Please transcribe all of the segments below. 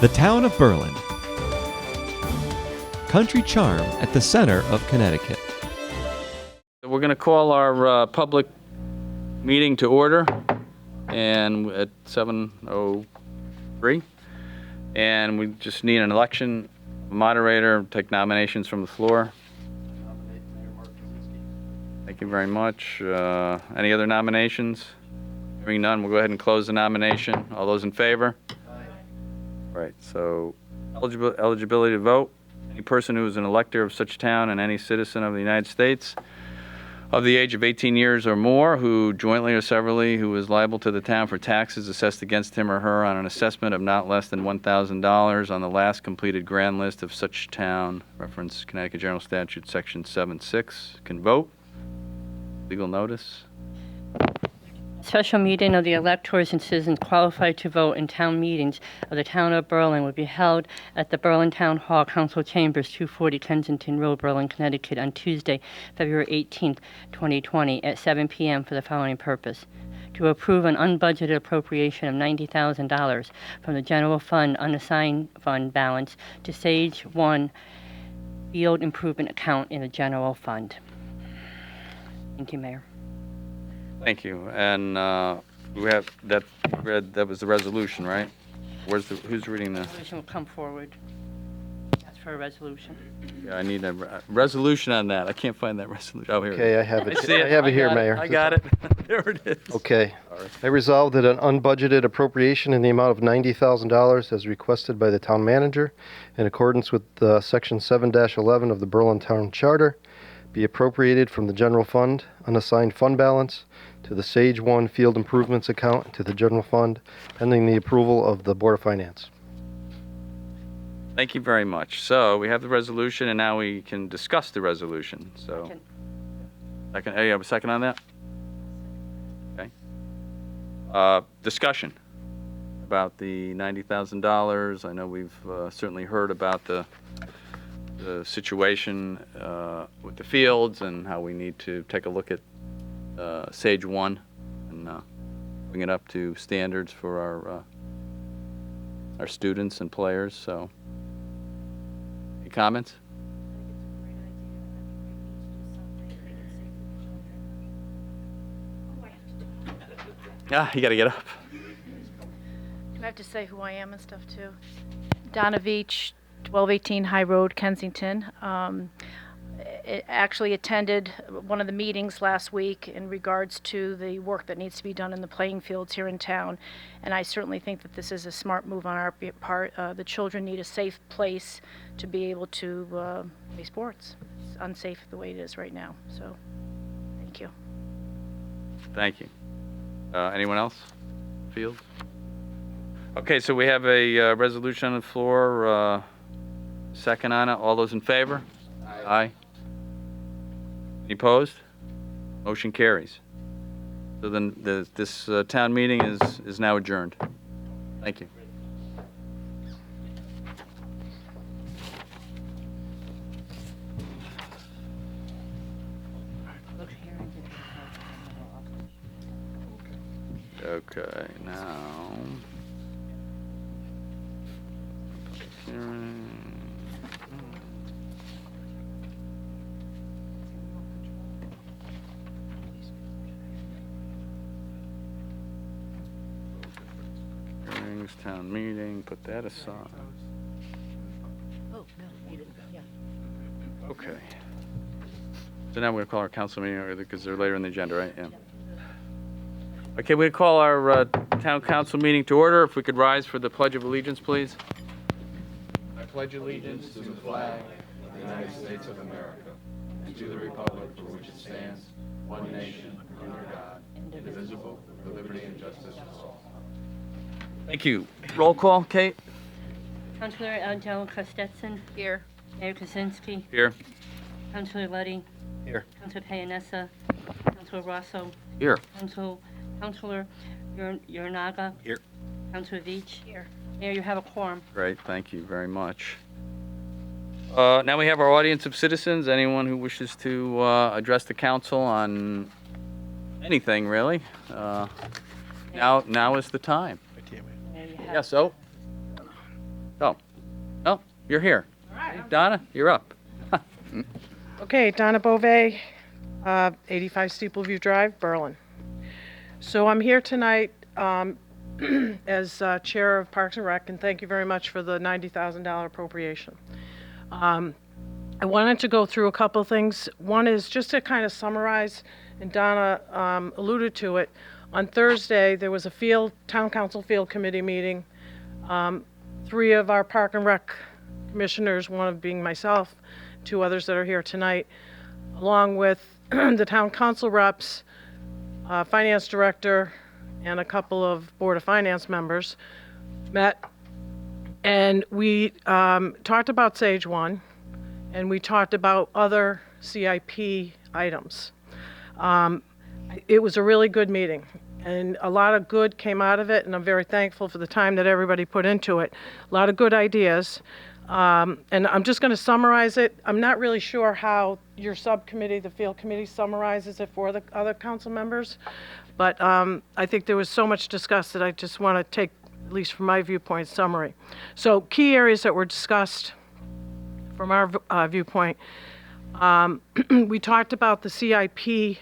The town of Berlin. Country charm at the center of Connecticut. We're going to call our public meeting to order and at 7:03. And we just need an election moderator, take nominations from the floor. Thank you very much. Any other nominations? Hearing none, we'll go ahead and close the nomination. All those in favor? Aye. Right, so eligibility to vote. Any person who is an elector of such town and any citizen of the United States of the age of 18 years or more who jointly or severally who is liable to the town for taxes assessed against him or her on an assessment of not less than $1,000 on the last completed grand list of such town, reference Connecticut General Statute Section 7-6, can vote. Legal notice. Special meeting of the electors and citizens qualified to vote in town meetings of the town of Berlin will be held at the Berlin Town Hall, Council Chambers, 240 Kensington Road, Berlin, Connecticut, on Tuesday, February 18th, 2020, at 7 p.m. for the following purpose: to approve an unbudgeted appropriation of $90,000 from the general fund unassigned fund balance to Stage 1 Field Improvement Account in the general fund. Thank you, Mayor. Thank you. And we have that read. That was the resolution, right? Who's reading the? Resolution will come forward. That's for a resolution. Yeah, I need a resolution on that. I can't find that resolution. Oh, here. Okay, it I is. have it. I see it. I have it here, got Mayor. I got it. There it is. Okay. Sorry. I resolve that an unbudgeted appropriation in the amount of $90,000 as requested by the town manager in accordance with Section 7-11 of the Berlin Town Charter be appropriated from the general fund unassigned fund balance to the Sage 1 Field Improvements account to the general fund, pending the approval of the Board of Finance. Thank you very much. So we have the resolution, and now we can discuss the resolution. So, second. Hey, you have a second on that? Okay. Discussion about the $90,000. I know we've certainly heard about the situation with the fields and how we need to take a look at Sage 1 and bring it up to standards for our students and players. So, any comments? Ah, you got to get up. Do I have to say who I am and stuff too? Donna Veach, 1218 High Road, Kensington. Actually attended one of the meetings last week in regards to the work that needs to be done in the playing fields here in town, and I certainly think that this is a smart move on our part. The children need a safe place to be able to play sports. It's unsafe the way it is right now, so thank you. Thank you. Anyone else? Field? Okay, so we have a resolution on the floor. Second on it. All those in favor? Aye. Any opposed? Motion carries. So then this town meeting is now adjourned. Thank you. Okay, now. Hearings, town meeting, put that aside. Oh, no, you didn't. Yeah. Okay. So now we're going to call our council meeting because they're later in the agenda, right? Yeah. Okay, we're going to call our town council meeting to order. If we could rise for the Pledge of Allegiance, please. I pledge allegiance to the flag of the United States of America and to the republic for which it stands, one nation, under God, indivisible, with liberty and justice for all. Thank you. Roll call, Kate. Councilor Angelica Stetson. Here. Mayor Kaczynski. Here. Councilor Luddy. Here. Councilor Payanessa. Councilor Rosso. Here. Councilor Yornaga. Here. Councilor Veach. Here. Mayor, you have a quorum. Great, thank you very much. Now we have our audience of citizens. Anyone who wishes to address the council on anything, really. Now is the time. There you have Yeah, so Oh, you're here. Donna, you're up. Okay, Donna Beauvais, 85 Steepleview Drive, Berlin. So I'm here tonight as Chair of Parks and Rec, and thank you very much for the $90,000 appropriation. I wanted to go through a couple things. One is just to kind of summarize, and Donna alluded to it. On Thursday, there was a town council field committee meeting. 3 of our Park and Rec commissioners, one of being myself, 2 others that are here tonight, along with the town council reps, finance director, and a couple of Board of Finance members met, and we talked about Sage 1, and we talked about other CIP items. It was a really good meeting, and a lot of good came out of it, and I'm very thankful for the time that everybody put into it. A lot of good ideas. And I'm just going to summarize it. I'm not really sure how your subcommittee, the field committee, summarizes it for the other council members, but I think there was so much discussed that I just want to take, at least from my viewpoint, summary. So key areas that were discussed from our viewpoint. We talked about the CIP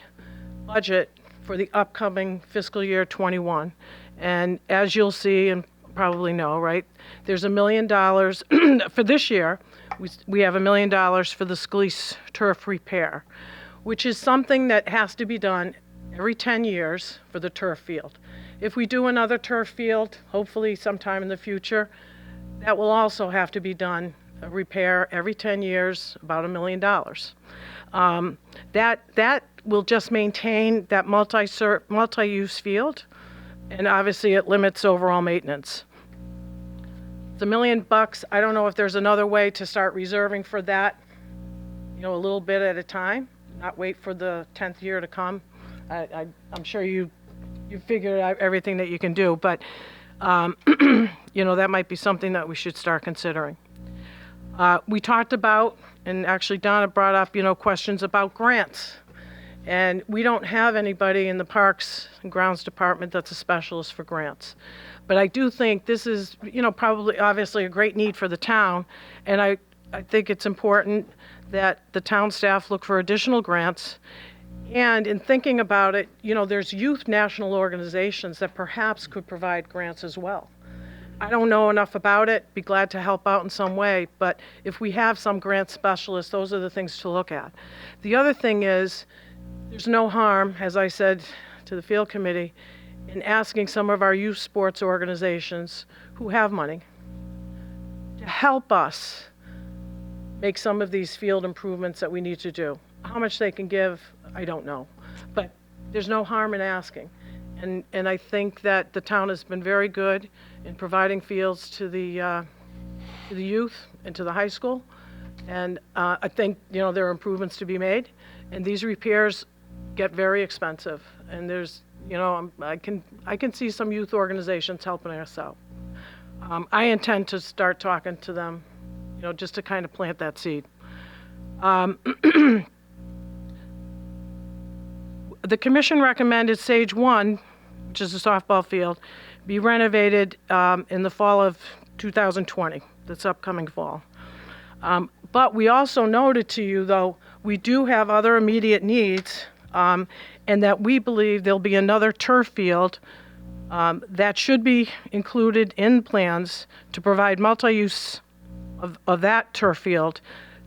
budget for the upcoming fiscal year 21. And as you'll see and probably know, right, there's $1 million for this year. We have $1 million for the Scalise turf repair, which is something that has to be done every 10 years for the turf field. If we do another turf field, hopefully sometime in the future, that will also have to be done, a repair every 10 years, about $1 million. That will just maintain that multi-use field, and obviously it limits overall maintenance. It's $1 million. I don't know if there's another way to start reserving for that, a little bit at a time, not wait for the 10th year to come. I'm sure you figured out everything that you can do, but that might be something that we should start considering. We talked about, and actually Donna brought up, questions about grants. And we don't have anybody in the Parks and Grounds Department that's a specialist for grants. But I do think this is, probably obviously a great need for the town. And I think it's important that the town staff look for additional grants. And in thinking about it, there's youth national organizations that perhaps could provide grants as well. I don't know enough about it, be glad to help out in some way, but if we have some grant specialists, those are the things to look at. The other thing is, there's no harm, as I said to the field committee, in asking some of our youth sports organizations who have money to help us make some of these field improvements that we need to do. How much they can give, I don't know, but there's no harm in asking. And I think that the town has been very good in providing fields to the youth and to the high school. And I think, there are improvements to be made. And these repairs get very expensive. And there's, I can see some youth organizations helping us out. I intend to start talking to them, just to kind of plant that seed. The commission recommended Sage 1, which is a softball field, be renovated in the fall of 2020, this upcoming fall. But we also noted to you, though, we do have other immediate needs, and that we believe there'll be another turf field that should be included in plans to provide multi-use of that turf field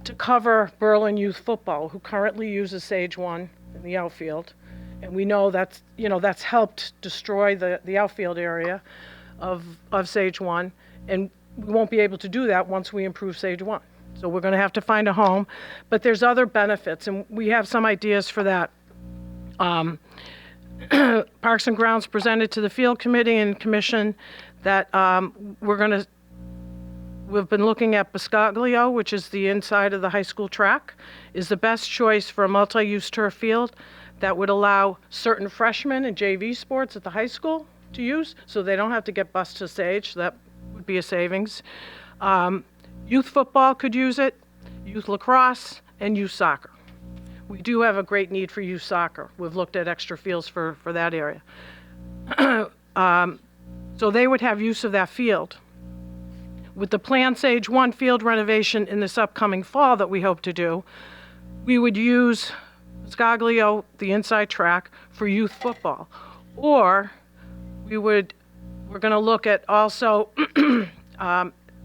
to cover Berlin youth football, who currently uses Sage 1 in the outfield. And we know that's helped destroy the outfield area of Sage 1, and we won't be able to do that once we improve Sage 1. So we're going to have to find a home, but there's other benefits, and we have some ideas for that. Parks and Grounds presented to the field committee and commission that we've been looking at Biscoglio, which is the inside of the high school track, is the best choice for a multi-use turf field that would allow certain freshmen and JV sports at the high school to use, so they don't have to get bused to Sage. So that would be a savings. Youth football could use it, youth lacrosse, and youth soccer. We do have a great need for youth soccer. We've looked at extra fields for that area. So they would have use of that field. with the planned Sage 1 field renovation in this upcoming fall that we hope to do, we would use Scoglio, the inside track, for youth football. Or we're going to look at also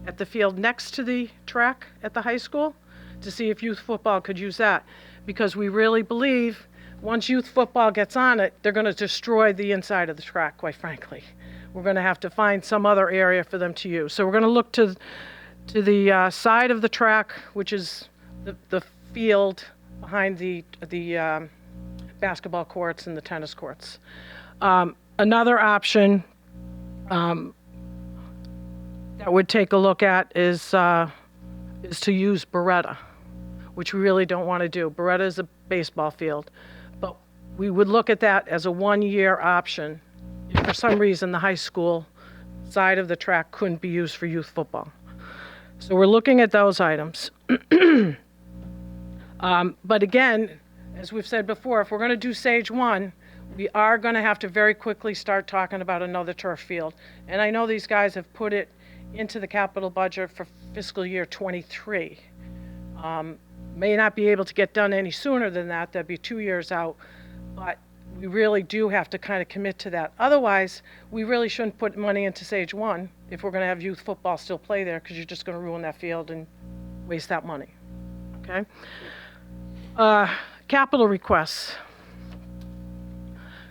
at the field next to the track at the high school to see if youth football could use that. Because we really believe once youth football gets on it, they're going to destroy the inside of the track, quite frankly. We're going to have to find some other area for them to use. So we're going to look to the side of the track, which is the field behind the basketball courts and the tennis courts. Another option that would take a look at is to use Beretta, which we really don't want to do. Beretta is a baseball field, but we would look at that as a one-year option if for some reason the high school side of the track couldn't be used for youth football. So we're looking at those items. But again, as we've said before, if we're going to do Sage 1, we are going to have to very quickly start talking about another turf field. And I know these guys have put it into the capital budget for fiscal year 23. May not be able to get done any sooner than that. That'd be 2 years out. But we really do have to kind of commit to that. Otherwise, we really shouldn't put money into Sage 1 if we're going to have youth football still play there, because you're just going to ruin that field and waste that money. Okay? Capital requests.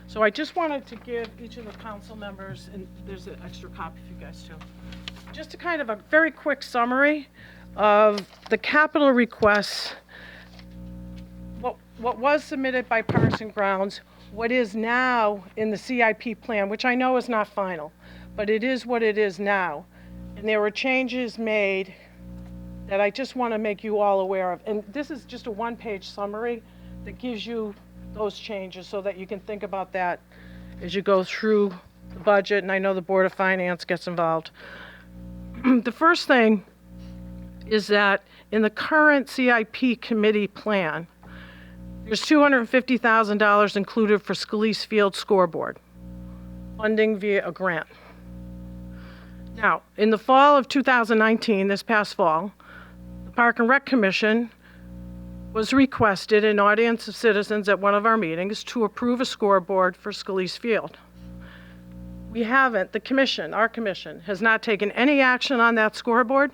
So I just wanted to give each of the council members, and there's an extra copy for you guys too, just a kind of a very quick summary of the capital requests, what was submitted by Parks and Grounds, what is now in the CIP plan, which I know is not final, but it is what it is now. And there were changes made that I just want to make you all aware of. And this is just a one-page summary that gives you those changes so that you can think about that as you go through the budget, and I know the Board of Finance gets involved. The first thing is that in the current CIP committee plan, there's $250,000 included for Scalise Field scoreboard, funding via a grant. Now, in the fall of 2019, this past fall, the Park and Rec Commission was requested an audience of citizens at one of our meetings to approve a scoreboard for Scalise Field. We haven't, the commission, our commission, has not taken any action on that scoreboard.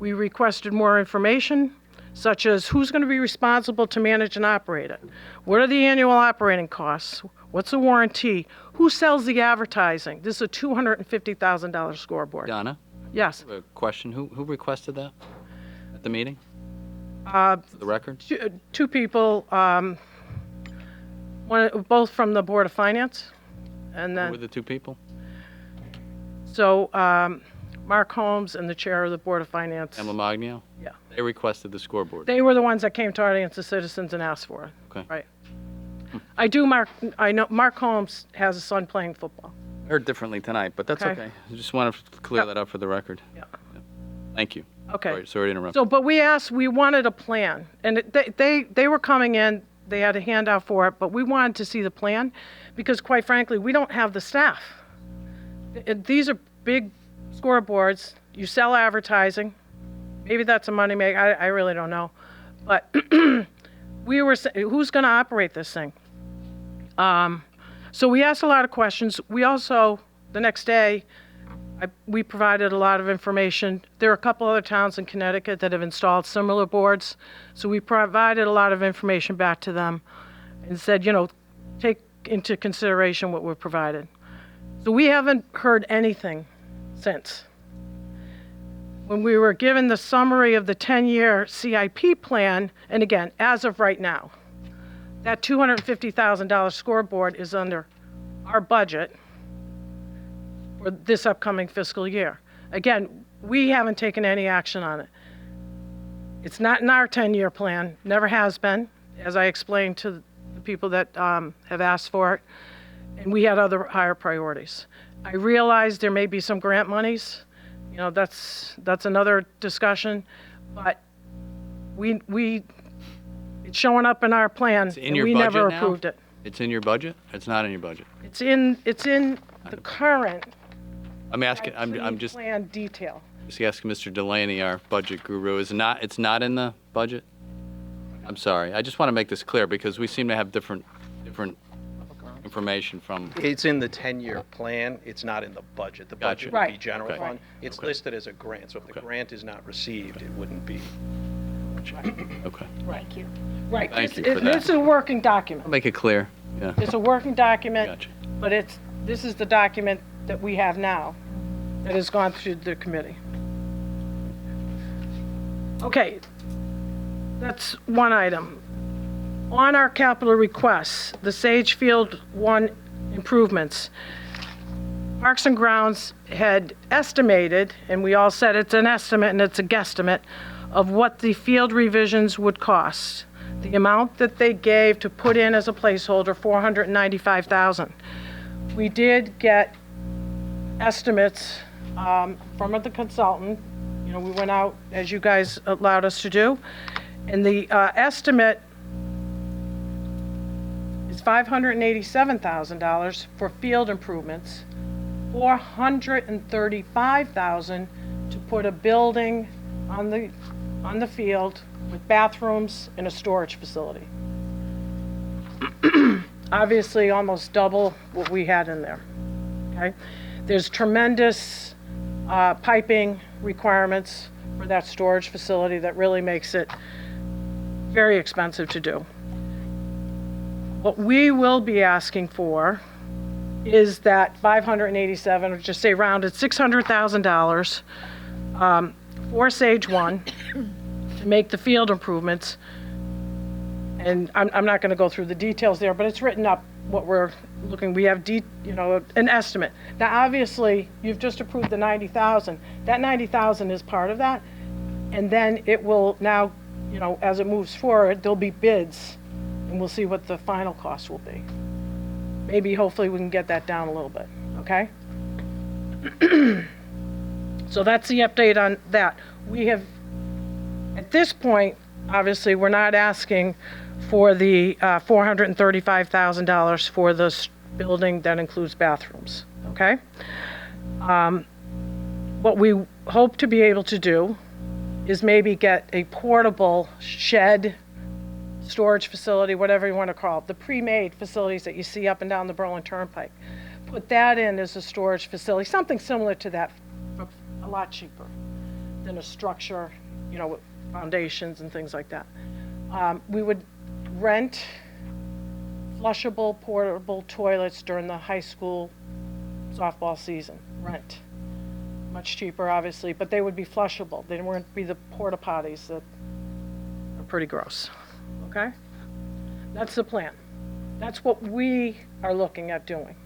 We requested more information, such as who's going to be responsible to manage and operate it? What are the annual operating costs? What's the warranty? Who sells the advertising? This is a $250,000 scoreboard. Donna, Yes. I have a question. Who requested that at the meeting? For the record? Two people, both from the Board of Finance, and Who were then, the two people? so, Mark Holmes and the chair of the Board of Finance. Emma Magno? Yeah. They requested the scoreboard. They were the ones that came to audience of citizens and asked for it. Okay. Right. I know Mark Holmes has a son playing football. I heard differently tonight, but that's Okay. okay. I just want to clear Yeah. that up for the record. Yeah. Thank you. Okay. Sorry to interrupt. So, but we wanted a plan, and they were coming in, they had a handout for it, but we wanted to see the plan, because quite frankly, we don't have the staff. These are big scoreboards, you sell advertising, maybe that's a moneymaker, I really don't know, but who's gonna operate this thing? So we asked a lot of questions. We also, the next day, we provided a lot of information. There are a couple other towns in Connecticut that have installed similar boards. So we provided a lot of information back to them and said, take into consideration what we've provided. So we haven't heard anything since. When we were given the summary of the 10-year CIP plan, and again, as of right now, that $250,000 scoreboard is under our budget for this upcoming fiscal year. Again, we haven't taken any action on it. It's not in our 10-year plan, never has been, as I explained to the people that have asked for it, and we had other higher priorities. I realize there may be some grant monies, that's another discussion, but it's showing up in our plan, It's in and your we never budget now? approved it. It's in your budget? It's not in your budget. It's in the current I'm asking, I'm CIP just, plan detail. Just asking Mr. Delaney, our budget guru, it's not in the budget? I'm sorry. I just want to make this clear because we seem to have different information from, It's in the 10-year plan. It's not in the budget. The Gotcha. budget would be Right. general Okay. fund. It's listed as a grant, so if the Okay. grant is not received, it wouldn't be. okay. Thank you. Right. Thank this- you for that. This is a working document. I'll make it clear. Yeah, It's a working document, gotcha. but this is the document that we have now that has gone through the committee. Okay, that's one item. On our capital requests, the Sage Field 1 improvements, Parks and Grounds had estimated, and we all said it's an estimate and it's a guesstimate, of what the field revisions would cost. The amount that they gave to put in as a placeholder, $495,000. We did get estimates from the consultant. You know, we went out, as you guys allowed us to do, and the estimate is $587,000 for field improvements, $435,000 to put a building on the field with bathrooms and a storage facility. Obviously, almost double what we had in there, okay? There's tremendous piping requirements for that storage facility that really makes it very expensive to do. What we will be asking for is that 587, or just say rounded $600,000 for Sage 1 to make the field improvements. And I'm not going to go through the details there, but it's written up what we're looking. We have an estimate. Now, obviously, you've just approved the 90,000. That 90,000 is part of that, and then it will now, as it moves forward, there'll be bids, and we'll see what the final cost will be. Maybe, hopefully, we can get that down a little bit. Okay. So that's the update on that. We have, at this point, obviously, we're not asking for the $435,000 for this building that includes bathrooms, okay? What we hope to be able to do is maybe get a portable shed, storage facility, whatever you want to call it, the pre-made facilities that you see up and down the Berlin Turnpike. Put that in as a storage facility, something similar to that, but a lot cheaper than a structure, with foundations and things like that. We would rent flushable portable toilets during the high school softball season. Rent. Much cheaper, obviously, but they would be flushable. They wouldn't be the porta potties that are pretty gross. Okay? That's the plan. That's what we are looking at doing.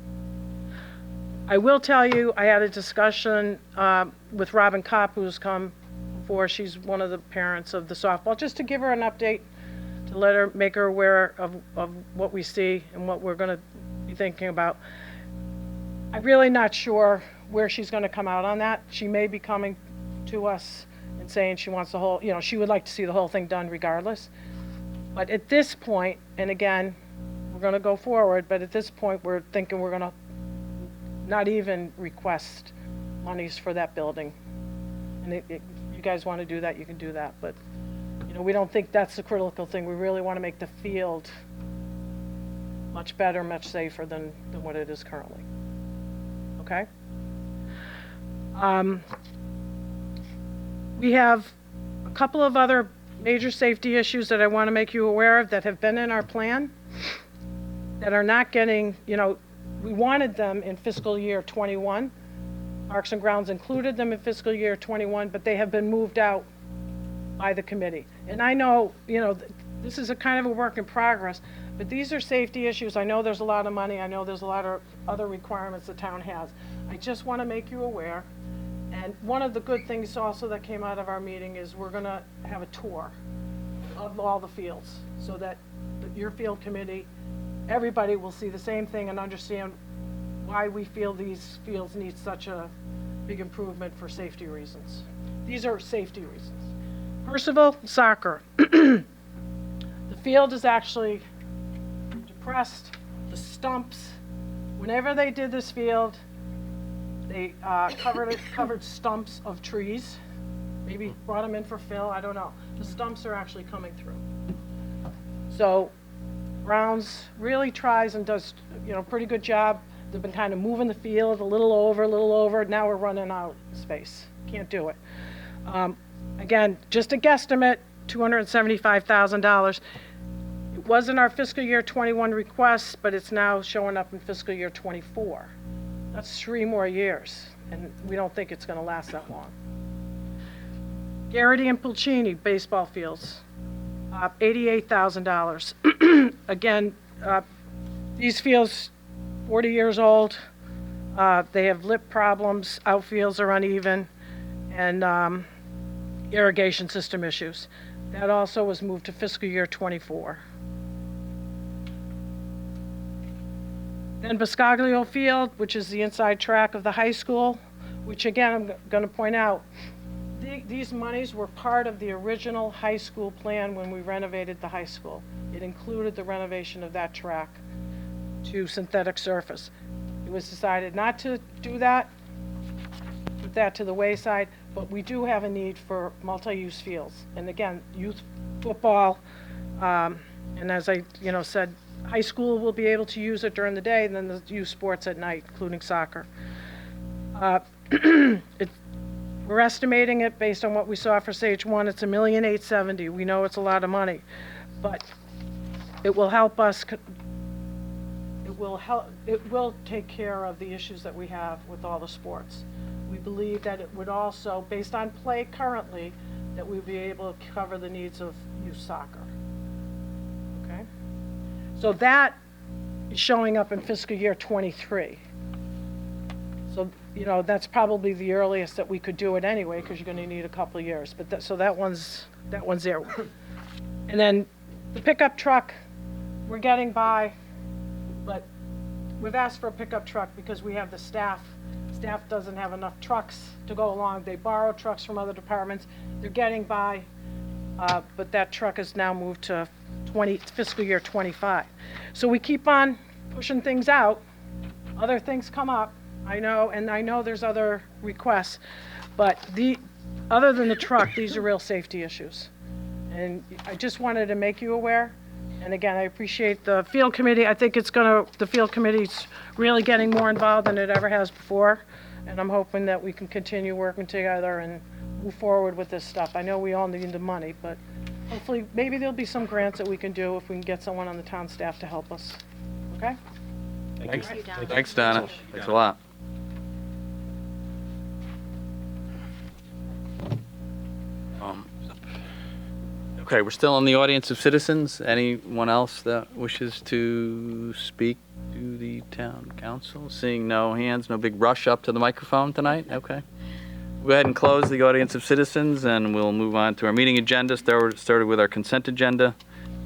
I will tell you, I had a discussion with Robin Kopp, who's come before. She's one of the parents of the softball, just to give her an update, to let her, make her aware of what we see and what we're going to be thinking about. I'm really not sure where she's going to come out on that. She may be coming to us and saying she wants the whole, she would like to see the whole thing done regardless. But at this point, and again, we're going to go forward, but at this point, we're thinking we're going to not even request monies for that building. And if you guys want to do that, you can do that. But, we don't think that's the critical thing. We really want to make the field much better, much safer than what it is currently. Okay? We have a couple of other major safety issues that I want to make you aware of that have been in our plan that are not getting, we wanted them in fiscal year 21. Parks and Grounds included them in fiscal year 21, but they have been moved out by the committee. And I know, this is a kind of a work in progress, but these are safety issues. I know there's a lot of money. I know there's a lot of other requirements the town has. I just want to make you aware. And one of the good things also that came out of our meeting is we're going to have a tour of all the fields so that your field committee, everybody will see the same thing and understand why we feel these fields need such a big improvement for safety reasons. These are safety reasons. Percival soccer. The field is actually depressed. The stumps, whenever they did this field, They covered stumps of trees, maybe brought them in for fill, I don't know. The stumps are actually coming through. So Browns really tries and does, pretty good job. They've been kind of moving the field a little over. Now we're running out of space. Can't do it. Again, just a guesstimate, $275,000. It wasn't our fiscal year 21 request, but it's now showing up in fiscal year 24. That's 3 more years, and we don't think it's going to last that long. Garrity and Pulcini baseball fields, $88,000. Again, these fields, 40 years old. They have lip problems, outfields are uneven, and irrigation system issues. That also was moved to fiscal year 24. Then Boscoglio Field, which is the inside track of the high school, which again, I'm going to point out, these monies were part of the original high school plan when we renovated the high school. It included the renovation of that track to synthetic surface. It was decided not to do that, put that to the wayside, but we do have a need for multi-use fields. And again, youth football, and as I said, high school will be able to use it during the day, and then the youth sports at night, including soccer. We're estimating it based on what we saw for Stage 1. It's $1,870,000. We know it's a lot of money, but it will help us. It will take care of the issues that we have with all the sports. We believe that it would also, based on play currently, that we'd be able to cover the needs of youth soccer. Okay? So that is showing up in fiscal year 23. So, that's probably the earliest that we could do it anyway, because you're going to need a couple of years. But so that one's there. And then the pickup truck, we're getting by, but we've asked for a pickup truck because we have the staff. Staff doesn't have enough trucks to go along. They borrow trucks from other departments. They're getting by, but that truck is now moved to fiscal year 25. So we keep on pushing things out. Other things come up. I know there's other requests, but other than the truck, these are real safety issues. And I just wanted to make you aware. And again, I appreciate the field committee. I think the field committee's really getting more involved than it ever has before. And I'm hoping that we can continue working together and move forward with this stuff. I know we all need the money, but hopefully, maybe there'll be some grants that we can do if we can get someone on the town staff to help us. Okay? Thanks, Thanks, Donna. Thanks a lot. Okay, we're still in the audience of citizens. Anyone else that wishes to speak to the town council? Seeing no hands, no big rush up to the microphone tonight? Okay. We'll go ahead and close the audience of citizens, and we'll move on to our meeting agenda. Started with our consent agenda.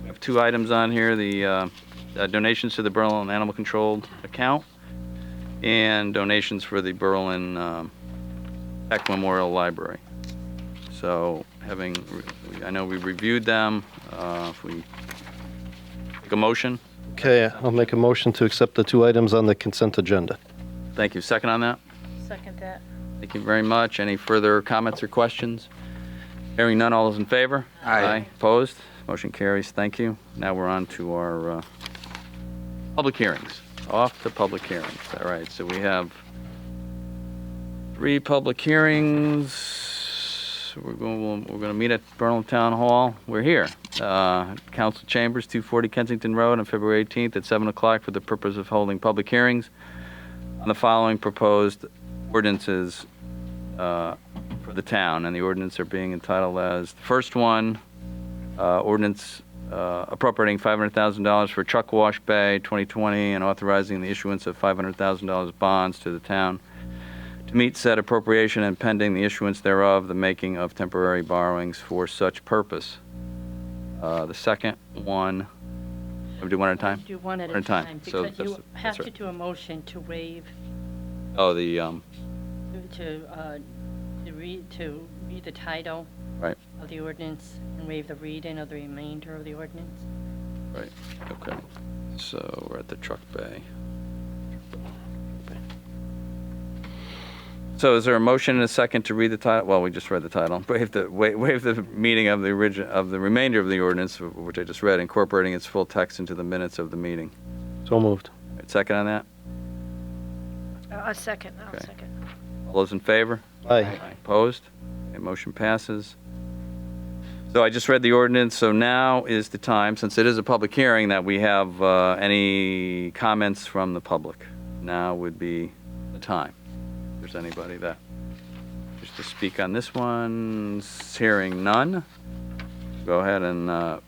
We have 2 items on here, the donations to the Berlin Animal Control account and donations for the Berlin Peck Memorial Library. So I know we reviewed them. If we take a motion. Okay, I'll make a motion to accept the 2 items on the consent agenda. Thank you. Second on that? Second that. Thank you very much. Any further comments or questions? Hearing none, all those in favor? Aye. Opposed? Motion carries. Thank you. Now we're on to our public hearings. Off to public hearings. All right, so we have 3 public hearings. We're going to meet at Berlin Town Hall. We're here. Council Chambers, 240 Kensington Road on February 18th at 7 o'clock for the purpose of holding public hearings on the following proposed ordinances for the town. And the ordinance are being entitled as the first one, ordinance appropriating $500,000 for Truck Wash Bay 2020 and authorizing the issuance of $500,000 bonds to the town to meet said appropriation and pending the issuance thereof, the making of temporary borrowings for such purpose. The second one, we do one at a time? Do one at One a time, So because you have right. to do a motion to waive, Oh, the, to read the title right, of the ordinance and waive the reading of the remainder of the ordinance. right, okay. So we're at the Truck Bay. So is there a motion and a second to read the title? Well, we just read the title. Waive the meeting of the remainder of the ordinance, which I just read, incorporating its full text into the minutes of the meeting. So moved. Right, second on that? A second, I'll Okay. second. All those in favor? Aye. Opposed? Okay, motion passes. So I just read the ordinance, so now is the time, since it is a public hearing, that we have any comments from the public. Now would be the time. If there's anybody that wishes to speak on this one, hearing none, go ahead and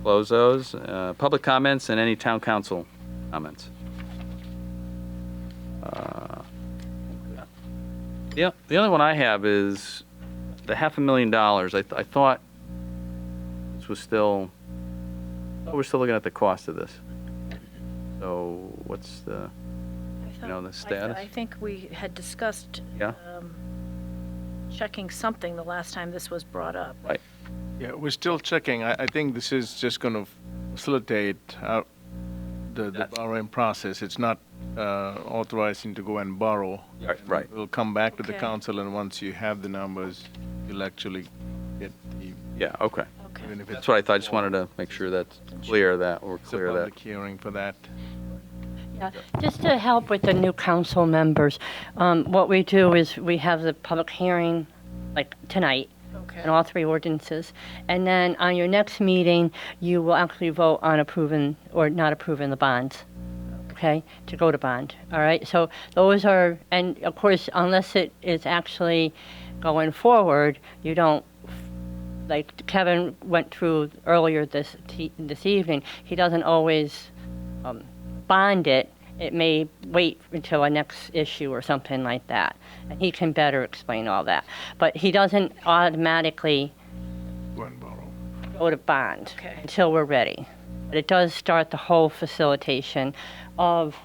close those. Public comments and any town council comments. The only one I have is the $500,000. I thought this was still, we're still looking at the cost of this. So what's the, I know, the thought- status? I think we had discussed Yeah. checking something the last time this was brought up. Right. Yeah, we're still checking. I think this is just going to facilitate the borrowing process. It's not authorizing to go and borrow. Right. We'll come back to the Okay. council, and once you have the numbers, you'll actually get the, Yeah, okay. Okay. even if it's That's what I thought. I just wanted to make sure that's clear, that we're a clear that. public hearing for that. Yeah, just to help with the new council members, what we do is we have the public hearing, like tonight, Okay. on all three ordinances, and then on your next meeting, you will actually vote on approving or not approving the bonds, okay, to go to bond, all right? So those are, and of course, unless it is actually going forward, you don't, like Kevin went through earlier this evening, he doesn't always bond it. It may wait until a next issue or something like that. And he can better explain all that. But he doesn't automatically Go and borrow. go to bond Okay. until we're ready. But it does start the whole facilitation of,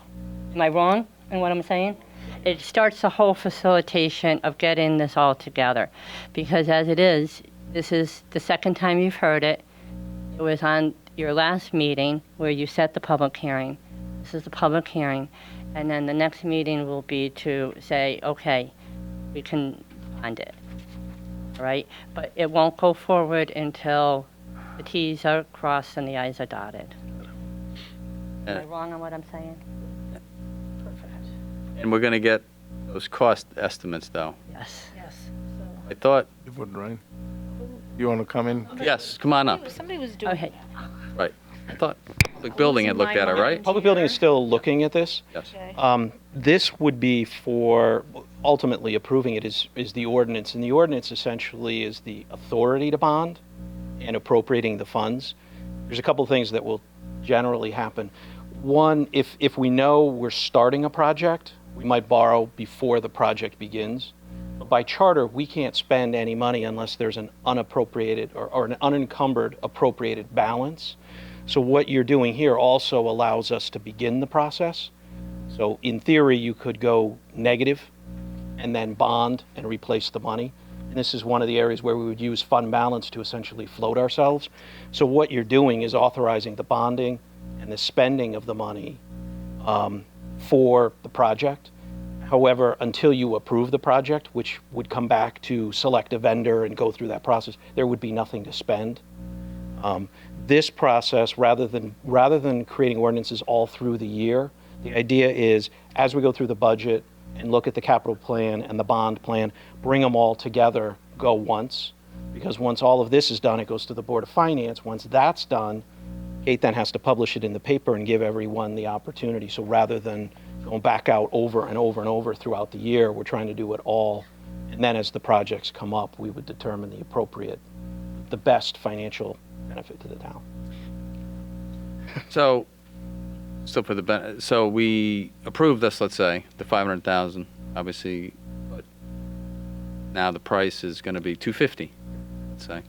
am I wrong in what I'm saying? It starts the whole facilitation of getting this all together. Because as it is, this is the second time you've heard it. It was on your last meeting where you set the public hearing. This is the public hearing. And then the next meeting will be to say, okay, we can bond it. All right? But it won't go forward until the Ts are crossed and the Is are dotted. Am I wrong on what I'm saying? Perfect. And we're going to get those cost estimates, though. Yes. Yes. I thought, You would, right? You want to come in? yes, come on up. Somebody was doing Okay. Right. I thought Public Building had looked at it, right? Public Building is still looking at this. Yes. Okay. This would be for, ultimately approving it is the ordinance, and the ordinance essentially is the authority to bond and appropriating the funds. There's a couple things that will generally happen. One, if we know we're starting a project, we might borrow before the project begins. But by charter, we can't spend any money unless there's an unappropriated or an unencumbered appropriated balance. So what you're doing here also allows us to begin the process. So in theory, you could go negative and then bond and replace the money. And this is one of the areas where we would use fund balance to essentially float ourselves. So what you're doing is authorizing the bonding and the spending of the money for the project. However, until you approve the project, which would come back to select a vendor and go through that process, there would be nothing to spend. This process, rather than creating ordinances all through the year, the idea is as we go through the budget and look at the capital plan and the bond plan, bring them all together, go once. Because once all of this is done, it goes to the Board of Finance. Once that's done, Kate then has to publish it in the paper and give everyone the opportunity. So rather than going back out over and over and over throughout the year, we're trying to do it all. And then as the projects come up, we would determine the best financial benefit to the town. So we approved this, let's say, the 500,000, obviously, but now the price is going to be 250, let's say.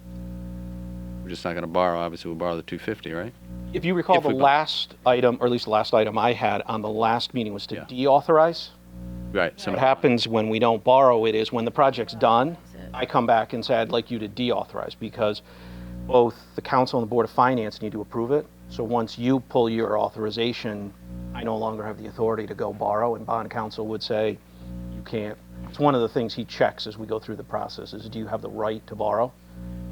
We're just not going to borrow, obviously we'll borrow the 250, right? If you recall, If the we- last item, or at least the last item I had on the last meeting was to Yeah. deauthorize. Right, so What happens when we don't borrow it is when the project's done, I come back and say, I'd like you to deauthorize, because both the council and the Board of Finance need to approve it. So once you pull your authorization, I no longer have the authority to go borrow, and bond council would say, you can't. It's one of the things he checks as we go through the process is, do you have the right to borrow?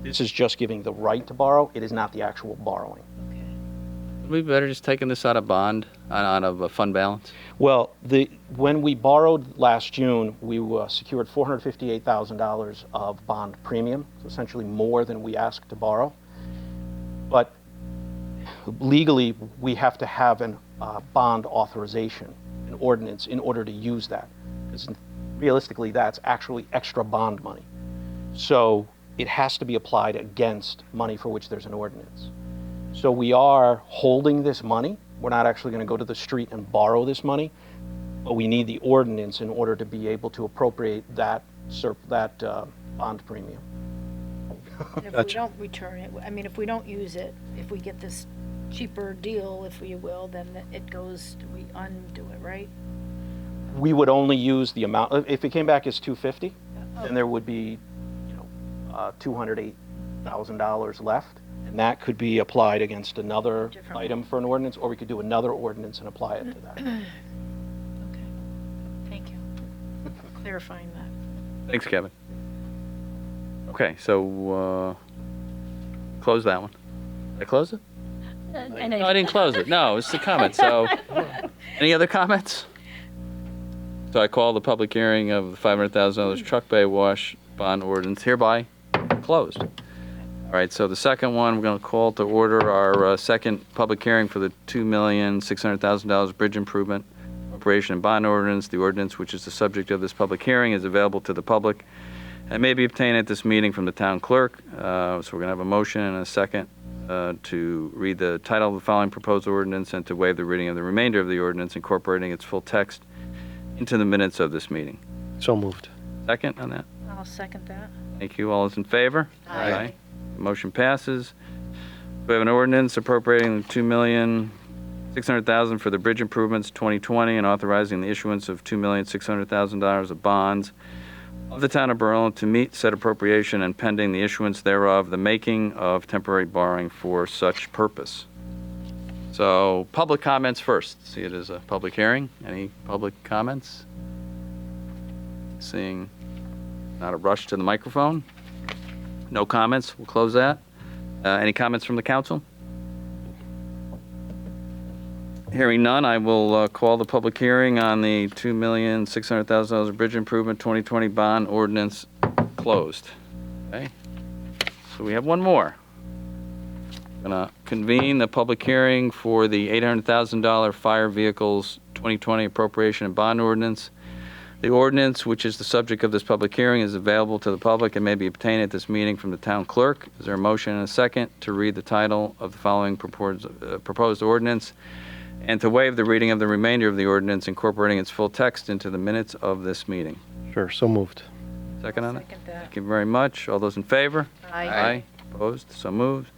This is just giving the right to borrow. It is not the actual borrowing. Would we be better just taking this out of bond, out of a fund balance? Well, when we borrowed last June, we secured $458,000 of bond premium, so essentially more than we asked to borrow. But legally, we have to have a bond authorization, an ordinance, in order to use that. Because realistically, that's actually extra bond money. So it has to be applied against money for which there's an ordinance. So we are holding this money. We're not actually going to go to the street and borrow this money, but we need the ordinance in order to be able to appropriate that bond premium. And if we don't return it, I mean, if we don't use it, if we get this cheaper deal, if you will, then it goes, we undo it, right? We would only use the amount, if it came back as $250, then there would be, $208,000 left. And that could be applied against another Different item for an ordinance, or we could do another ordinance and apply it to that. Okay. Thank you for clarifying that. Thanks, Kevin. Okay, so close that one. Did I close it? No, I didn't close it. No, it's the comment. So, any other comments? So I call the public hearing of the $500,000 truck bay wash bond ordinance hereby closed. All right, so the second one, we're going to call to order our second public hearing for the $2,600,000 bridge improvement appropriation and bond ordinance. The ordinance, which is the subject of this public hearing, is available to the public and may be obtained at this meeting from the town clerk. So we're going to have a motion and a second to read the title of the following proposed ordinance and to waive the reading of the remainder of the ordinance, incorporating its full text into the minutes of this meeting. So moved. Second on that? I'll second that. Thank you. All those in favor? Aye. Motion passes. We have an ordinance appropriating $2,600,000 for the bridge improvements 2020 and authorizing the issuance of $2,600,000 of bonds of the town of Berlin to meet said appropriation and pending the issuance thereof, the making of temporary borrowing for such purpose. So, public comments first. See it as a public hearing. Any public comments? Seeing not a rush to the microphone. No comments. We'll close that. Any comments from the council? Hearing none, I will call the public hearing on the $2,600,000 bridge improvement 2020 bond ordinance closed. Okay. So we have one more. Going to convene the public hearing for the $800,000 fire vehicles 2020 appropriation and bond ordinance. The ordinance, which is the subject of this public hearing, is available to the public and may be obtained at this meeting from the town clerk. Is there a motion and a second to read the title of the following proposed ordinance and to waive the reading of the remainder of the ordinance, incorporating its full text into the minutes of this meeting? Sure, so moved. Second on it? Second that. Thank you very much. All those in favor? Aye. Opposed? So moved.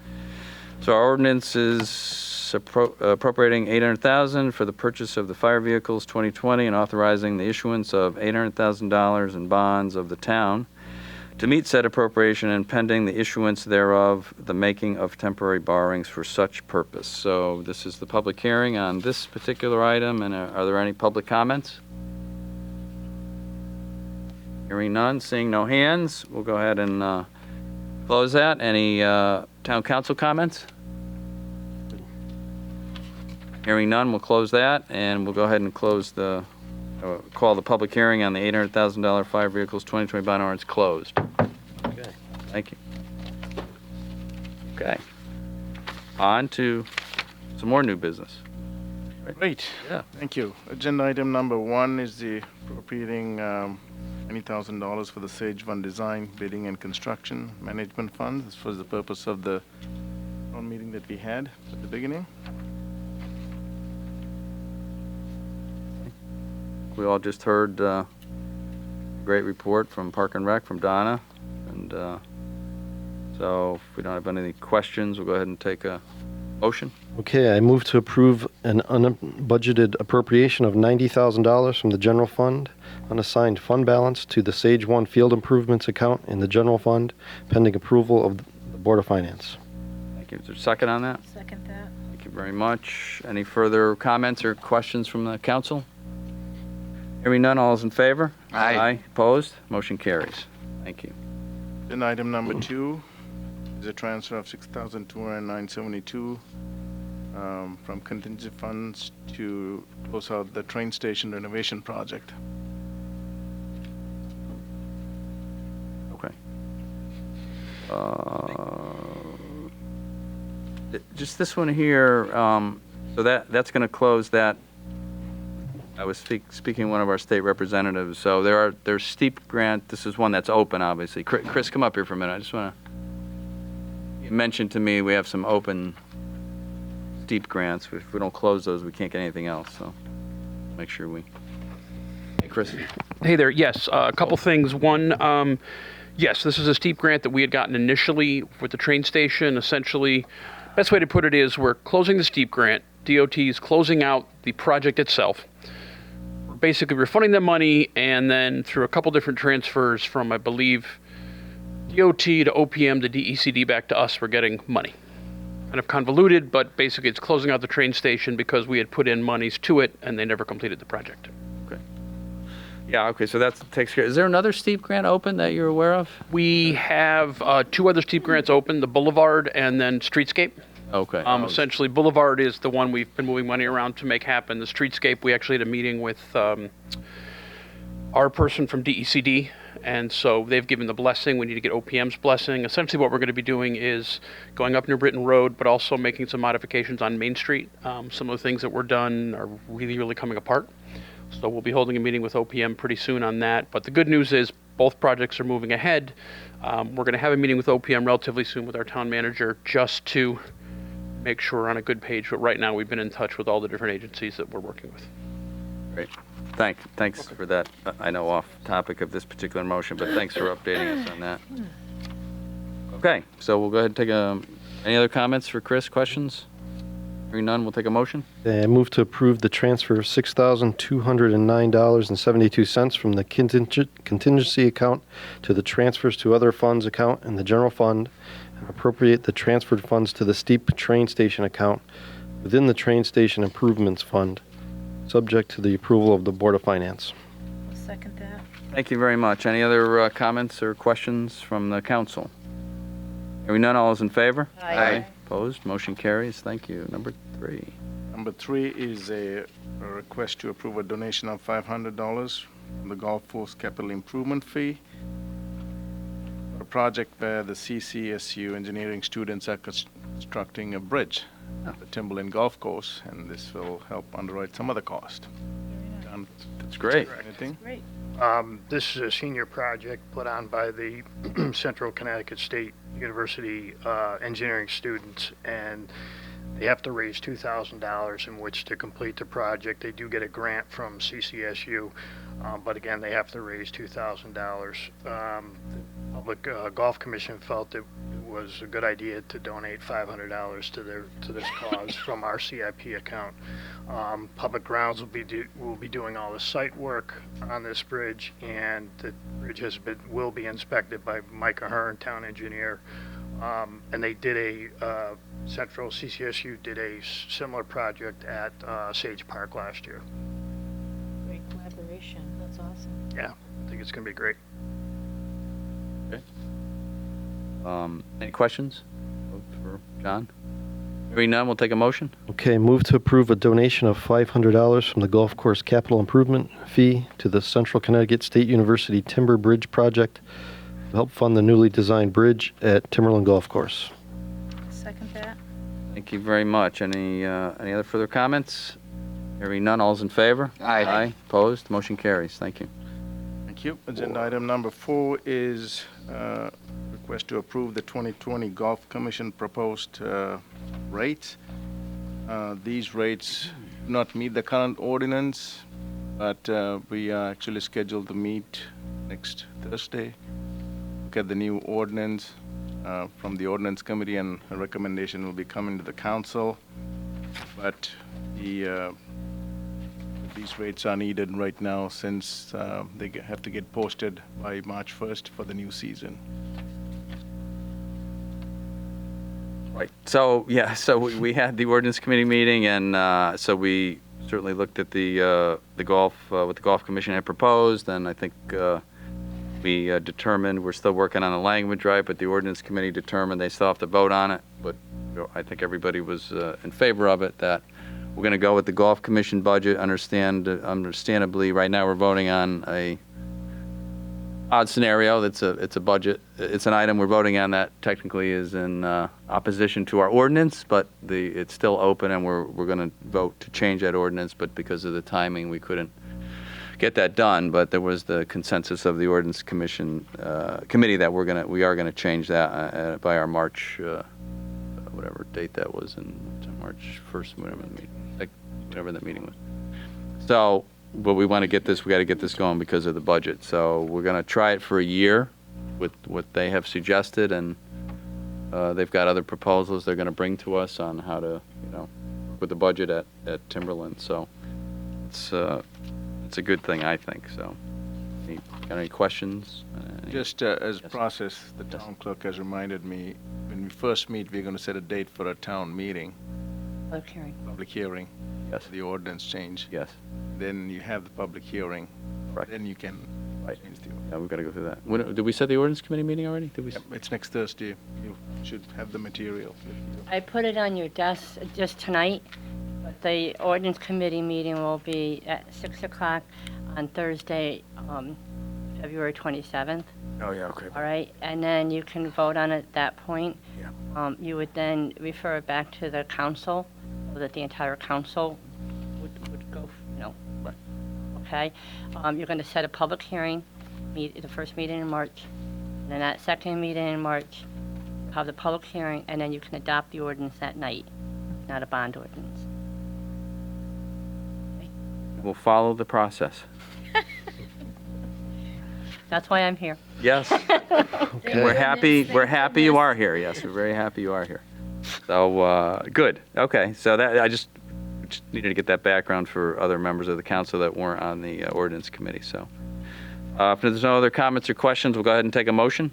So our ordinance is appropriating $800,000 for the purchase of the fire vehicles 2020 and authorizing the issuance of $800,000 in bonds of the town to meet said appropriation and pending the issuance thereof, the making of temporary borrowings for such purpose. So this is the public hearing on this particular item, and are there any public comments? Hearing none, seeing no hands, we'll go ahead and close that. Any town council comments? Hearing none, we'll close that, and we'll go ahead and close the, call the public hearing on the $800,000 fire vehicles 2020 bond ordinance closed. Okay. Thank you. Okay. On to some more new business. Great. Yeah. Thank you. Agenda item number 1 is the appropriating $20,000 for the Sage Fund Design, Bidding and Construction Management Fund. This was the purpose of the town meeting that we had at the beginning. We all just heard a great report from Park and Rec from Donna, and so if we don't have any questions, we'll go ahead and take a motion. Okay, I move to approve an unbudgeted appropriation of $90,000 from the general fund, unassigned fund balance, to the Sage One Field Improvements account in the general fund, pending approval of the Board of Finance. Thank you. Is there a second on that? Second that. Thank you very much. Any further comments or questions from the council? Hearing none, all is in favor? Aye. Opposed? Motion carries. Thank you. Then item number 2 is a transfer of $6,209.72 from contingency funds to close out the train station renovation project. Okay. Just this one here, so that's going to close that. I was speaking to one of our state representatives, so there's steep grant, this is one that's open, obviously. Chris, come up here for a minute, I just want to, you mentioned to me we have some open steep grants. If we don't close those, we can't get anything else, so make sure we, hey, Chris. Hey there. Yes, a couple things. One, yes, this is a steep grant that we had gotten initially with the train station. Essentially, best way to put it is we're closing the steep grant. DOT is closing out the project itself. Basically, we're funding the money, and then through a couple different transfers from, I believe, DOT to OPM to DECD back to us, we're getting money. Kind of convoluted, but basically it's closing out the train station because we had put in monies to it, and they never completed the project. Okay. Yeah, okay, so that takes care. Is there another steep grant open that you're aware of? We have 2 other steep grants open, the Boulevard and then Streetscape. Okay. Essentially, Boulevard is the one we've been moving money around to make happen. The Streetscape, we actually had a meeting with our person from DECD, and so they've given the blessing. We need to get OPM's blessing. Essentially, what we're going to be doing is going up New Britain Road, but also making some modifications on Main Street. Some of the things that were done are really, really coming apart. So we'll be holding a meeting with OPM pretty soon on that. But the good news is both projects are moving ahead. We're going to have a meeting with OPM relatively soon with our town manager just to make sure we're on a good page. But right now, we've been in touch with all the different agencies that we're working with. Great. Thanks for that. I know off topic of this particular motion, but thanks for updating us on that. Okay, so we'll go ahead and take any other comments for Chris, questions? Hearing none, we'll take a motion. I move to approve the transfer of $6,209.72 from the contingency account to the transfers to other funds account in the general fund, and appropriate the transferred funds to the steep train station account within the train station improvements fund, subject to the approval of the Board of Finance. I'll second that. Thank you very much. Any other comments or questions from the council? Hearing none, all is in favor? Aye. Opposed? Motion carries. Thank you. Number 3. Number 3 is a request to approve a donation of $500 from the golf course capital improvement fee, a project where the CCSU engineering students are constructing a bridge at the Timberland Golf Course, and this will help underwrite some of the cost. John, That's great. anything? Great. This is a senior project put on by the Central Connecticut State University engineering students, and they have to raise $2,000 in which to complete the project. They do get a grant from CCSU, but again, they have to raise $2,000. The Public Golf Commission felt it was a good idea to donate $500 to this cause from our CIP account. Public Grounds will be doing all the site work on this bridge, and the bridge will be inspected by Mike Ahern, town engineer. And they did Central CCSU did a similar project at Sage Park last year. Great collaboration. That's awesome. Yeah, I think it's going to be great. Any questions for John? Hearing none, we'll take a motion. Okay, move to approve a donation of $500 from the golf course capital improvement fee to the Central Connecticut State University Timber Bridge Project to help fund the newly designed bridge at Timberland Golf Course. Second that. Thank you very much. Any other further comments? Hearing none, all's in favor? Aye. Opposed? Motion carries. Thank you. Thank you. Agenda item number 4 is request to approve the 2020 Golf Commission proposed rates. These rates do not meet the current ordinance, but we are actually scheduled to meet next Thursday. Look at the new ordinance from the ordinance committee, and a recommendation will be coming to the council. But these rates are needed right now since they have to get posted by March 1st for the new season. Right. So, yeah, so we had the ordinance committee meeting, and so we certainly looked at the golf, what the Golf Commission had proposed, and I think we determined, we're still working on the language, right, but the ordinance committee determined they still have to vote on it, but I think everybody was in favor of it, that we're going to go with the Golf Commission budget. Understandably, right now we're voting on a odd scenario. It's a budget. It's an item we're voting on that technically is in opposition to our ordinance, but it's still open, and we're going to vote to change that ordinance. But because of the timing, we couldn't get that done. But there was the consensus of the ordinance commission committee that we are gonna change that by our March whatever date that was in March 1st, whatever that meeting was. So. But we want to get this, we got to get this going because of the budget. So we're going to try it for a year with what they have suggested, and they've got other proposals they're going to bring to us on how to, with the budget at Timberland. So it's a good thing, I think. So, got any questions? Just as process, the town clerk has reminded me, when we first meet, we're going to set a date for a town meeting, public hearing. Yes. The ordinance change. Yes. Then you have the public hearing. Right. Then you can change the ordinance. Yeah, we've got to go through that. Did we set the ordinance committee meeting already? Did we? Yep, it's next Thursday. You should have the material. I put it on your desk just tonight, but the ordinance committee meeting will be at 6 o'clock on Thursday, February 27th. Oh, yeah, okay. All right, and then you can vote on it at that point. Yeah. You would then refer it back to the council, so that the entire council would go, Right. okay? You're going to set a public hearing, the first meeting in March, and then that second meeting in March, have the public hearing, and then you can adopt the ordinance that night, not a bond ordinance. We'll follow the process. That's why I'm here. Yes. Okay. We're happy you are here. Yes, we're very happy you are here. So, good. Okay, so that I just needed to get that background for other members of the council that weren't on the ordinance committee. So, if there's no other comments or questions, we'll go ahead and take a motion.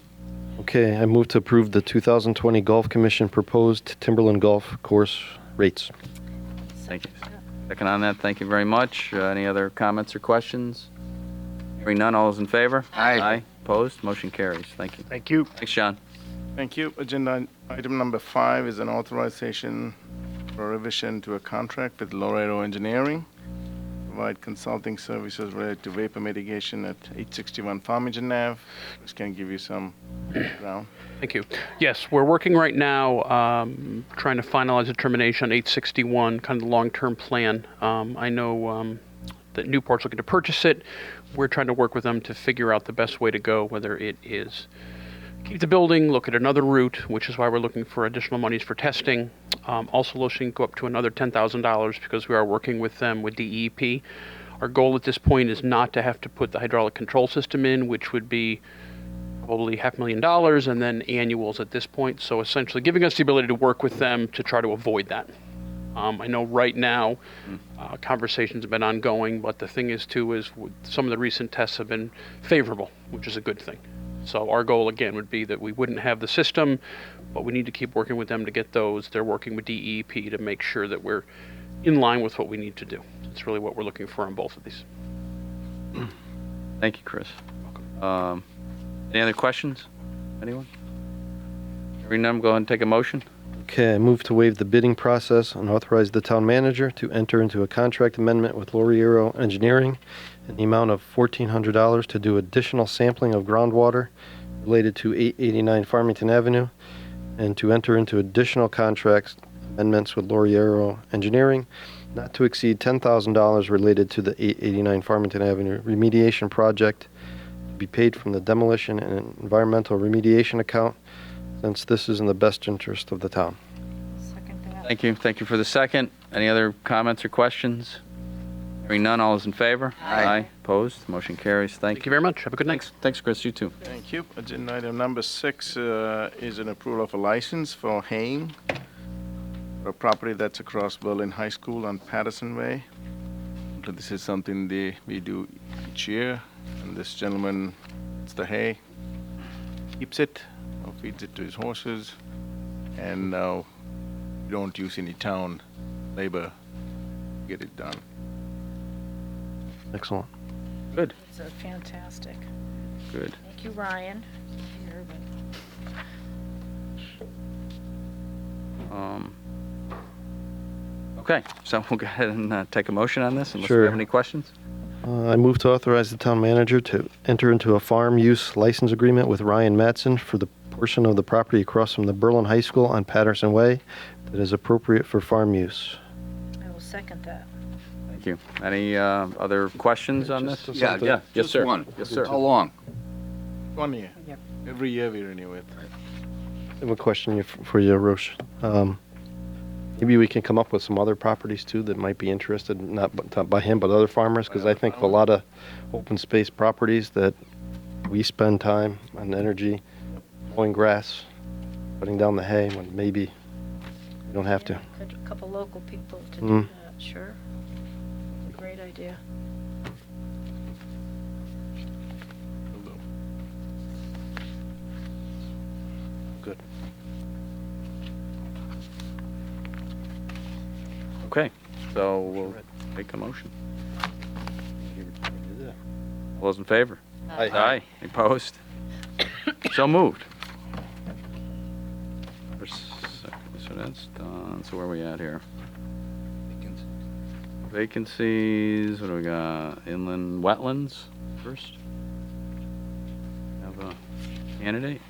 Okay, I move to approve the 2020 Golf Commission proposed Timberland Golf Course rates. Thank you. Second on that, thank you very much. Any other comments or questions? Hearing none, all those in favor? Aye. Aye. Opposed? Motion carries. Thank you. Thank you. Thanks, John. Thank you. Agenda item number 5 is an authorization for revision to a contract with Laredo Engineering, provide consulting services related to vapor mitigation at 861 Farmington Ave. This can give you some background. Thank you. Yes, we're working right now, trying to finalize a determination on 861, kind of the long-term plan. I know that Newport's looking to purchase it. We're trying to work with them to figure out the best way to go, whether it is keep the building, look at another route, which is why we're looking for additional monies for testing. Also looking to go up to another $10,000 because we are working with them with DEP. Our goal at this point is not to have to put the hydraulic control system in, which would be probably $500,000 and then annuals at this point. So essentially giving us the ability to work with them to try to avoid that. I know right now conversations have been ongoing, but the thing is too is some of the recent tests have been favorable, which is a good thing. So our goal again would be that we wouldn't have the system, but we need to keep working with them to get those. They're working with DEP to make sure that we're in line with what we need to do. It's really what we're looking for on both of these. Thank you, Chris. Any other questions? Anyone? Hearing none, go ahead and take a motion. Okay, I move to waive the bidding process and authorize the town manager to enter into a contract amendment with Laredo Engineering in the amount of $1,400 to do additional sampling of groundwater related to 889 Farmington Avenue, and to enter into additional contracts amendments with Laredo Engineering not to exceed $10,000 related to the 889 Farmington Avenue remediation project to be paid from the demolition and environmental remediation account, since this is in the best interest of the town. Thank you. Thank you for the second. Any other comments or questions? Hearing none, all is in favor? Aye. Opposed? Motion carries. Thank Thank you. you very much. Have a good night. Thanks, Chris. You too. Thank you. Agenda item number 6 is an approval of a license for haying for a property that's across Berlin High School on Patterson Way. So this is something we do each year, and this gentleman, it's the hay, keeps it, or feeds it to his horses, and we don't use any town labor to get it done. Excellent. Good, It's fantastic. good. Thank you, Ryan. Okay, so we'll go ahead and take a motion on this unless we Sure. have any questions. I move to authorize the town manager to enter into a farm use license agreement with Ryan Matson for the portion of the property across from the Berlin High School on Patterson Way that is appropriate for farm use. I will second that. Thank you. Any other questions on this? Just Yeah, something- Yes, just sir. one. Yes, sir. How long? 1 year. Yep. Every year we renew it. I have a question for you, Roche. Maybe we can come up with some other properties too that might be interested, not by him, but other farmers, because I think of a lot of open space properties that we spend time and energy mowing grass, putting down the hay when maybe we don't have to. Yeah, a couple local people to do Mm. that, sure. Great idea. Good. Okay, so we'll take a motion. All those in favor? Aye. Any opposed? So moved. So that's done. So where are we at here? Vacancies, what do we got? Inland wetlands first? Have a candidate?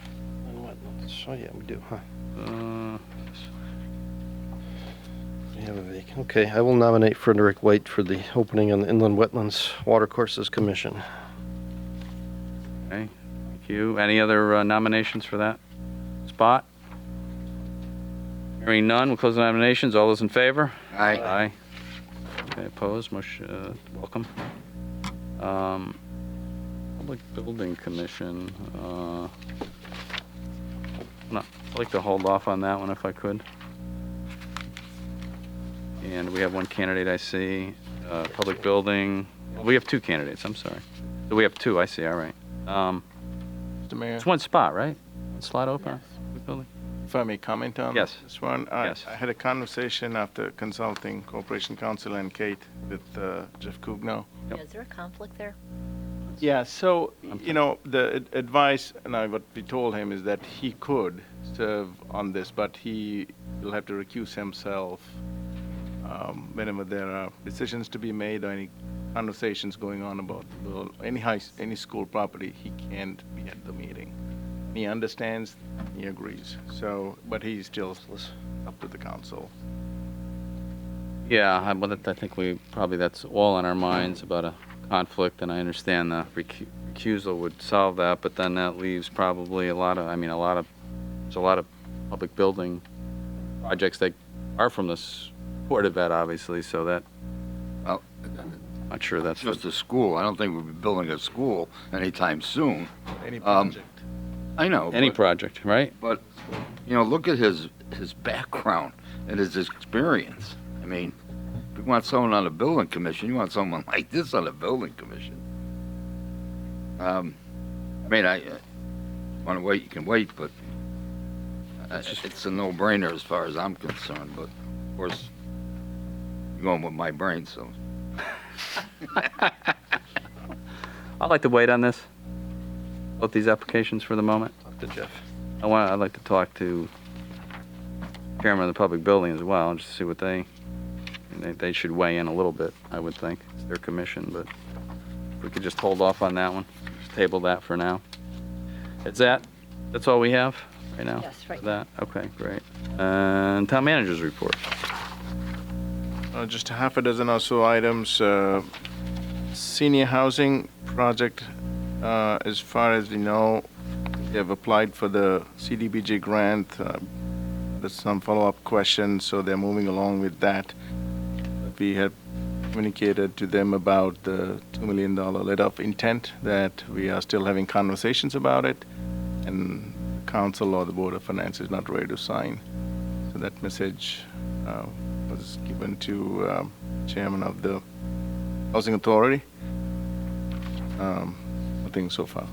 So yeah, we do, huh? Uh, We have a vacant. Okay, I will nominate Frederick White for the opening on the Inland Wetlands Watercourses Commission. Okay, thank you. Any other nominations for that spot? Hearing none, we'll close the nominations. All those in favor? Aye. Aye. Okay, opposed, motion, welcome. Public Building Commission, I'd like to hold off on that one if I could. And we have one candidate I see, Public Building, we have two candidates, I'm sorry. So we have two, I see, all right. Mr. Mayor, It's one spot, right? One slot open? Public Building? if I may comment on Yes. this one. Yes. I had a conversation after consulting Corporation Counsel and Kate with Jeff Cugno. Yep. Is there a conflict there? Yeah, so, you know, the advice, and what we told him is that he could serve on this, but he will have to recuse himself whenever there are decisions to be made or any conversations going on about any school property, he can't be at the meeting. He understands, he agrees, so, but he's still up to the council. Yeah, I think that's all on our minds about a conflict, and I understand the recusal would solve that, but then that leaves probably there's a lot of public building projects that are from this Board of Ed, obviously, so that, Well, not sure that's just a school. I don't think we'll be building a school anytime soon. Any project. I know. any but- project, right? But, you know, look at his background and his experience. I mean, if you want someone on a building commission, you want someone like this on a building commission. I mean, I want to wait, you can wait, but it's a no-brainer as far as I'm concerned. But, of course, you're going with my brain, so. I'd like to wait on this, both these applications for the moment. Talk to Jeff. I'd like to talk to Chairman of the Public Building as well, just to see what they should weigh in a little bit, I would think. It's their commission, but if we could just hold off on that one, just table that for now. That's all we have right now? Yes, right for that? Okay, great. And Town Manager's report. Just a half a dozen or so items. Senior housing project, as far as we know, they have applied for the CDBG grant. There's some follow-up questions, so they're moving along with that. We have communicated to them about the $2 million letter of intent, that we are still having conversations about it, and council or the Board of Finance is not ready to sign. So that message was given to Chairman of the Housing Authority. Nothing so far.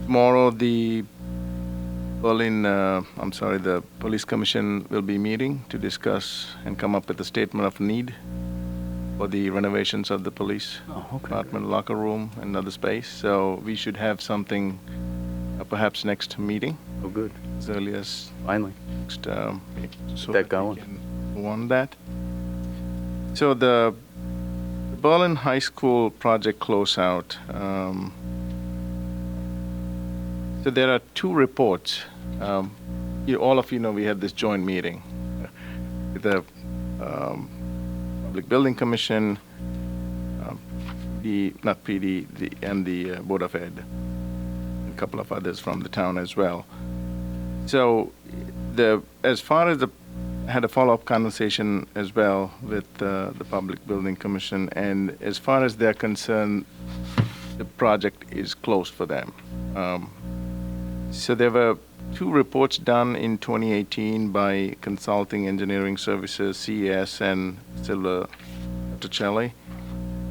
Tomorrow, the Police Commission will be meeting to discuss and come up with a statement of need for the renovations of the police department locker room and other space. So we should have something perhaps next meeting, Oh, good. as early as Finally. next, so that we going. can move on that. So the Berlin High School project closeout. So there are two reports. All of you know we had this joint meeting with the Public Building Commission, not PD, and the Board of Ed, a couple of others from the town as well. So as far as I had a follow-up conversation as well with the Public Building Commission, and as far as they're concerned, the project is closed for them. So there were two reports done in 2018 by Consulting Engineering Services, CES, and Silver Torricelli,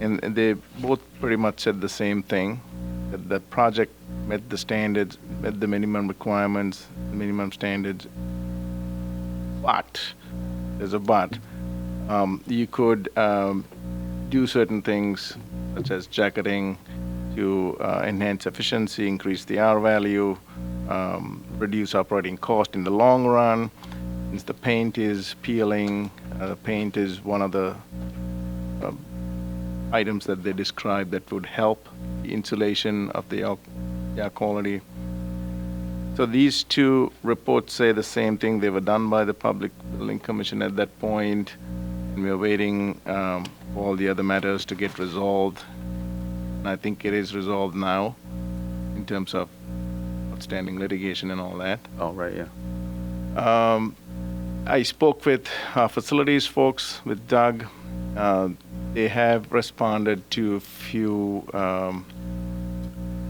and they both pretty much said the same thing, that the project met the standards, met the minimum requirements, minimum standards. But, there's a but, you could do certain things such as jacketing to enhance efficiency, increase the R value, reduce operating cost in the long run. Since the paint is peeling, the paint is one of the items that they describe that would help the insulation of the air quality. So these two reports say the same thing. They were done by the Public Building Commission at that point, and we are waiting for all the other matters to get resolved. And I think it is resolved now in terms of outstanding litigation and all that. Oh, right, yeah. I spoke with our facilities folks, with Doug. They have responded to a few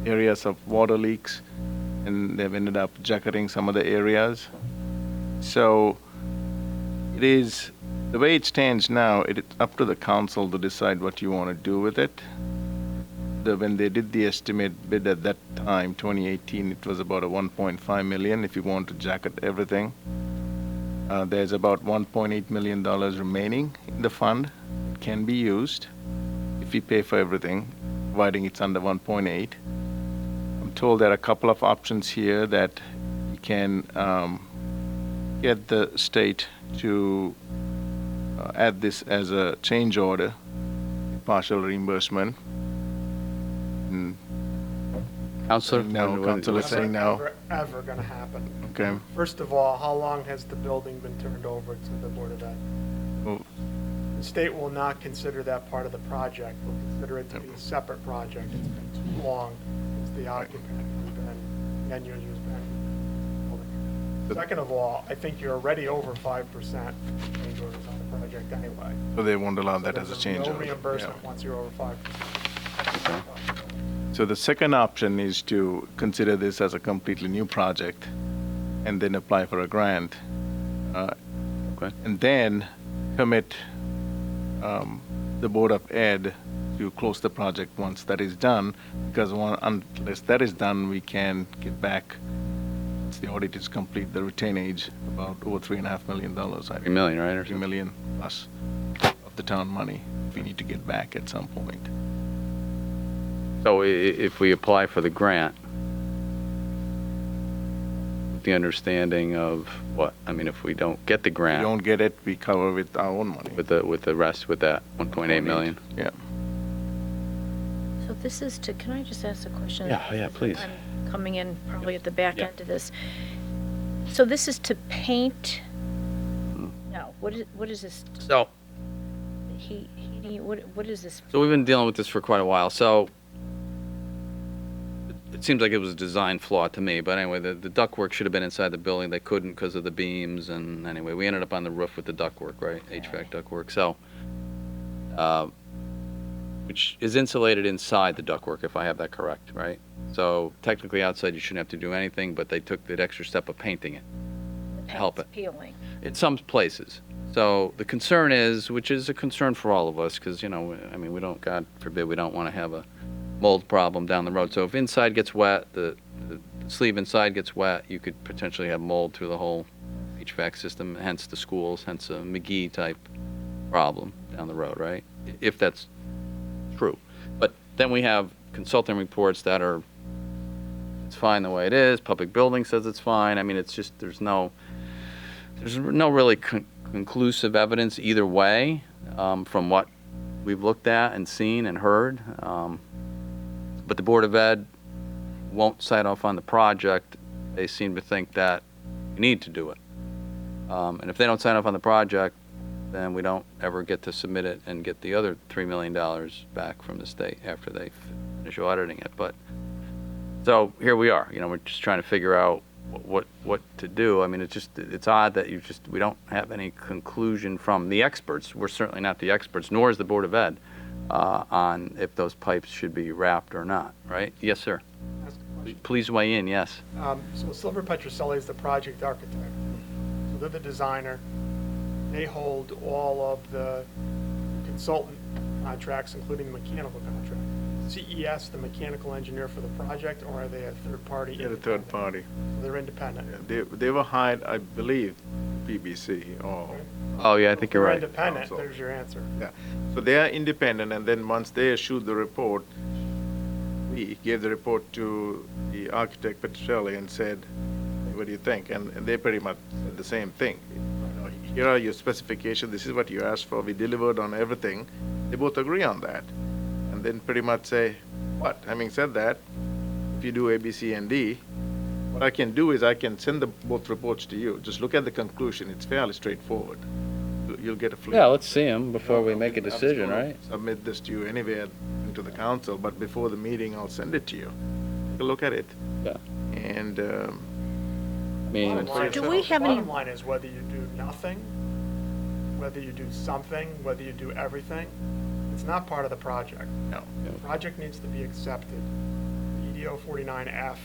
areas of water leaks, and they've ended up jacketing some of the areas. So it is, the way it stands now, it's up to the council to decide what you want to do with it. When they did the estimate bid at that time, 2018, it was about a 1.5 million if you want to jacket everything. There's about $1.8 million remaining in the fund. It can be used if we pay for everything, providing it's under 1.8. I'm told there are a couple of options here that you can get the state to add this as a change order, partial reimbursement. Counselor? No, Counselor is saying no. Ever gonna happen. Okay. First of all, how long has the building been turned over to the Board of Ed? Well, The state will not consider that part of the project. They'll consider it to be a separate project. It's been too long since the occupant has been, end user's been. Second of all, I think you're already over 5% change orders on the project anyway. So they won't allow that So as a there's change no order. reimbursement Yeah. once you're over 5%. So the second option is to consider this as a completely new project and then apply for a grant. Okay. And then commit the Board of Ed to close the project once that is done, because unless that is done, we can get back, once the audit is complete, the retainage, about over $3.5 million. I 3 million, right? Or 3 million plus of the town money we need to get back at some point. So if we apply for the grant, with the understanding of what? I mean, if we don't get the If we grant, don't get it, we cover with our own money. with the rest, with that 1.8 million? Yeah. So this is to, can I just ask a question? Yeah, please. I'm coming in probably at the back Yeah. end of this. So this is to paint, no, what is this? So, What is this? we've been dealing with this for quite a while. So it seems like it was a design flaw to me. But anyway, the ductwork should have been inside the building. They couldn't because of the beams. And anyway, we ended up on the roof with the ductwork, right? HVAC ductwork. So, which is insulated inside the ductwork, if I have that correct, right? So technically outside you shouldn't have to do anything, but they took that extra step of painting it. Help Paint's peeling. in some places. So the concern is, which is a concern for all of us, because, you know, I mean, we don't, God forbid, we don't want to have a mold problem down the road. So if inside gets wet, the sleeve inside gets wet, you could potentially have mold through the whole HVAC system, hence the schools, hence a McGee type problem. down the road, right? If that's true. But then we have consulting reports that are, it's fine the way it is, public building says it's fine. I mean, it's just, there's no really conclusive evidence either way, from what we've looked at and seen and heard. But the Board of Ed won't sign off on the project. They seem to think that we need to do it. And if they don't sign off on the project, then we don't ever get to submit it and get the other $3 million back from the state after they finish auditing it. But, so here we are, we're just trying to figure out what to do. I mean, it's odd that we don't have any conclusion from the experts. We're certainly not the experts, nor is the Board of Ed, on if those pipes should be wrapped or not, right? Yes, sir. Please weigh in, yes. So Silver Petroselli is the project architect. So they're the designer. They hold all of the consultant contracts, including the mechanical contract. CES, the mechanical engineer for the project, or are they a third party? Yeah, the third party. So they're independent. They were hired, I believe, PBC or. Oh, yeah, I think you're They're right. independent, Council. there's your answer. Yeah, so they are independent, and then once they issued the report, we gave the report to the architect Petroselli and said, what do you think? And they pretty much said the same thing. Here are your specifications, this is what you asked for, we delivered on everything. They both agree on that. And then pretty much say, what? Having said that, if you do A, B, C, and D, what I can do is I can send both reports to you. Just look at the conclusion, it's fairly straightforward. You'll get a flavor. Yeah, let's see them before we make a decision, right? Submit this to you anyway into the council, but before the meeting, I'll send it to you. Take a look at it. Yeah. And, I mean, Do we have any- Bottom line is whether you do nothing, whether you do something, whether you do everything, it's not part of the project. no. The project needs to be accepted. The EDO 49F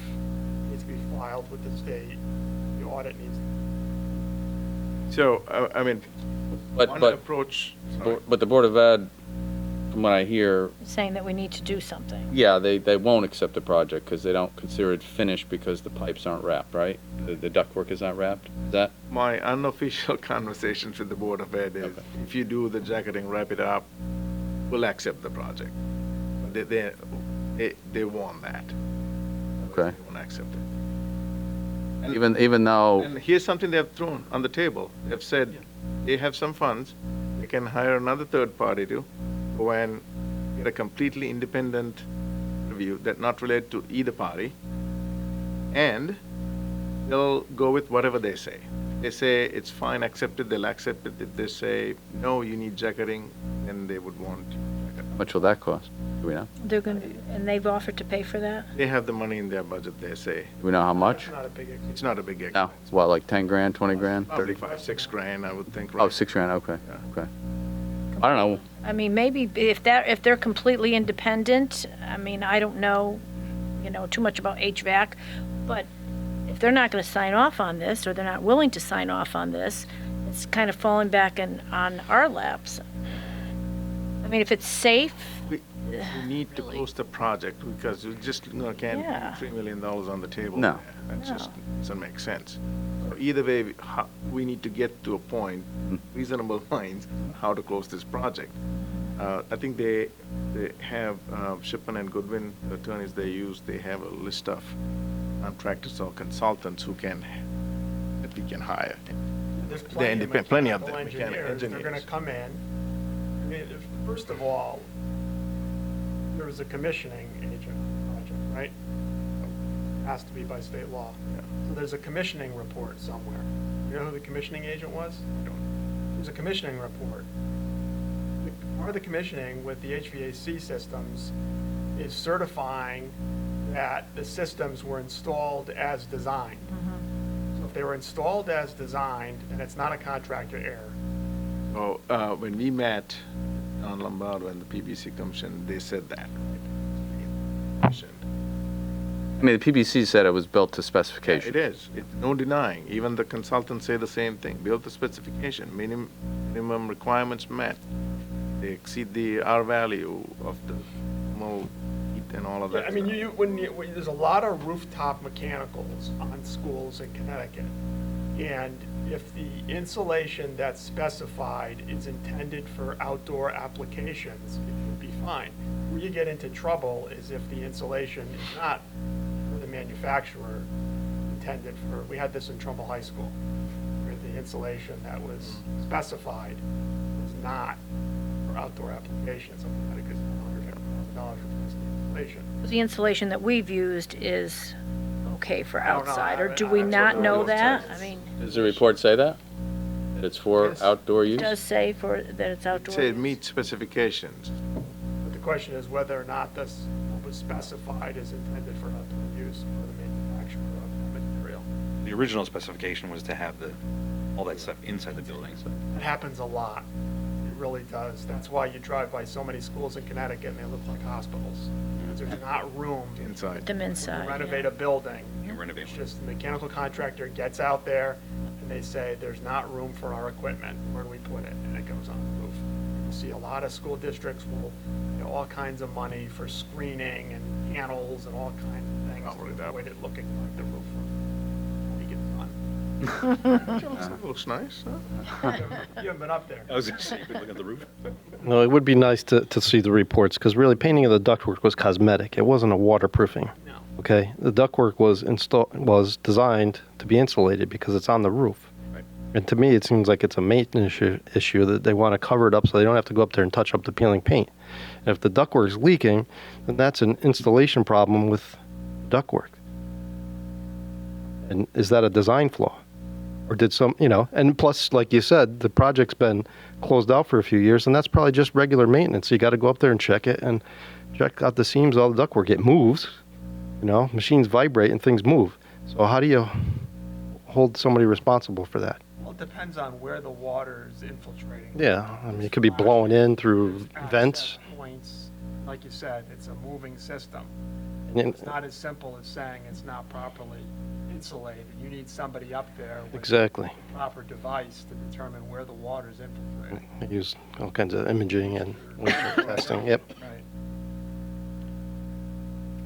needs to be filed with the state. The audit needs to. So, I mean, one but approach, the Board of Ed, from what I hear, saying that we need to do something? yeah, they won't accept the project because they don't consider it finished because the pipes aren't wrapped, right? The ductwork is not wrapped? Is that? my unofficial conversations with the Board of Ed is, Okay. if you do the jacketing, wrap it up, we'll accept the project. But they want that. Okay. They won't accept it. And- Even though, And here's something they have thrown on the table. They've said they have some funds, they can hire another third party to go and get a completely independent review that not related to either party, and they'll go with whatever they say. They say it's fine, accept it, they'll accept it. If they say, no, you need jacketing, then they would want jacketing. how much will that cost? Do we know? They're going to, and they've offered to pay for that? They have the money in their budget, they say. Do we know how much? It's not a big. It's not a big No. expense. What, like 10 grand, 20 grand? 35, 6 grand, I would think. Oh, right? 6 grand, okay, Yeah. okay. I don't know. I mean, maybe if they're completely independent, I mean, I don't know, too much about HVAC, but if they're not going to sign off on this, or they're not willing to sign off on this, it's kind of falling back on our laps. I mean, if it's safe, We need to close the project because we just can't Yeah. put $3 million on the table. No. That just doesn't make sense. So either way, we need to get to a point, reasonable minds, how to close this project. I think they have Shipman and Goodwin, the attorneys they use, they have a list of contractors or consultants that we can hire. There's They're independent, plenty of them, mechanical mechanical engineers. They're engineers. gonna come in. I mean, first of all, there was a commissioning agent project, right? Has to be by state law. Yeah. So there's a commissioning report somewhere. You know who the commissioning agent was? There's a commissioning report. Part of the commissioning with the HVAC systems is certifying that the systems were installed as designed. So if they were installed as designed, then it's not a contractor error. So when we met on Lombardo and the PBC Commission, they said that. I mean, the PBC said it was built to specification. It is. No denying. Even the consultants say the same thing. Build the specification. Minimum requirements met. They exceed the R value of the thermal heat and all of Yeah, that. I mean, when there's a lot of rooftop mechanicals on schools in Connecticut. And if the insulation that's specified is intended for outdoor applications, it would be fine. Where you get into trouble is if the insulation is not for the manufacturer intended for, we had this in Trumbull High School, where the insulation that was specified was not for outdoor applications, something that it cost $150,000 for insulation. The insulation that we've used is okay for I don't know. outside, or I- do I we don't not know know what that? it I says. mean, Does the report say that? That it's for Yes. outdoor it use? does say that it's outdoor. Say it use. meets specifications. But the question is whether or not this was specified as intended for outdoor use for the manufacturer of the material. The original specification was to have all that stuff inside the building. It happens a lot. It really does. That's why you drive by so many schools in Connecticut and they look like hospitals. Because there's not room Inside. Them to inside. renovate a building. And renovate It's one. just the mechanical contractor gets out there and they say, there's not room for our equipment. Where do we put it? And it goes on the roof. You see a lot of school districts will, all kinds of money for screening and panels and all kinds of things. Not really that. To avoid it looking like the roof when you get done. It looks nice, huh? You haven't been up there. I was going to say, you could look at the roof. No, it would be nice to see the reports, because really painting of the ductwork was cosmetic. It wasn't a waterproofing. No. Okay, the ductwork was designed to be insulated because it's on the roof. Right. And to me, it seems like it's a maintenance issue that they want to cover it up so they don't have to go up there and touch up the peeling paint. And if the ductwork's leaking, then that's an installation problem with ductwork. And is that a design flaw? Or did and plus, like you said, the project's been closed out for a few years, and that's probably just regular maintenance. You got to go up there and check it and check out the seams, all the ductwork. It moves, machines vibrate and things move. So how do you hold somebody responsible for that? Well, it depends on where the water is infiltrating. Yeah, I mean, it could be blowing in through Access vents. Points, like you said, it's a moving system. And It's not as simple as saying it's not properly insulated. You need somebody up there with Exactly. the proper device to determine where the water is infiltrating. They use all kinds of imaging and moisture testing. Yep. Right.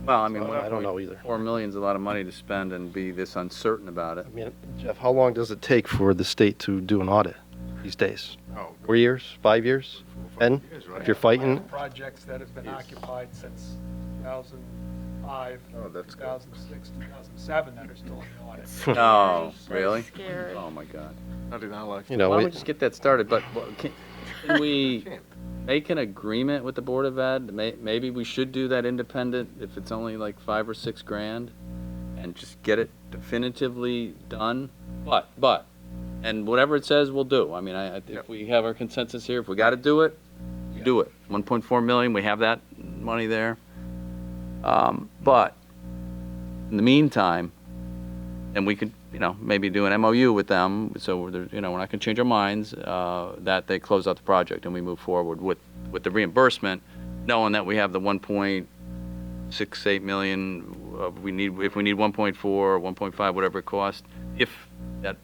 Well, I mean, I don't know either. 4 million's a lot of money to spend and be this uncertain about it. I mean, Jeff, how long does it take for the state to do an audit these days? Oh, 4 years? 5 years? 10? years, right? If you're fighting, Projects that have been occupied since 2005, Oh, that's good. 2006, 2007 that are still in the audit. Oh, That's really? scary. Oh, my God. Not in our life. you Why know, don't we just get that started? But can we make an agreement with the Board of Ed? Maybe we should do that independent if it's only like $5 or $6 grand and just get it definitively done. But, and whatever it says, we'll do. I mean, if we have our consensus here, if we got to do it, we do it. 1.4 million, we have that money there. But in the meantime, and we could, maybe do an MOU with them, so we're not going to change our minds, that they close out the project and we move forward with the reimbursement, knowing that we have the 1.68 million, if we need 1.4 or 1.5, whatever it costs, if that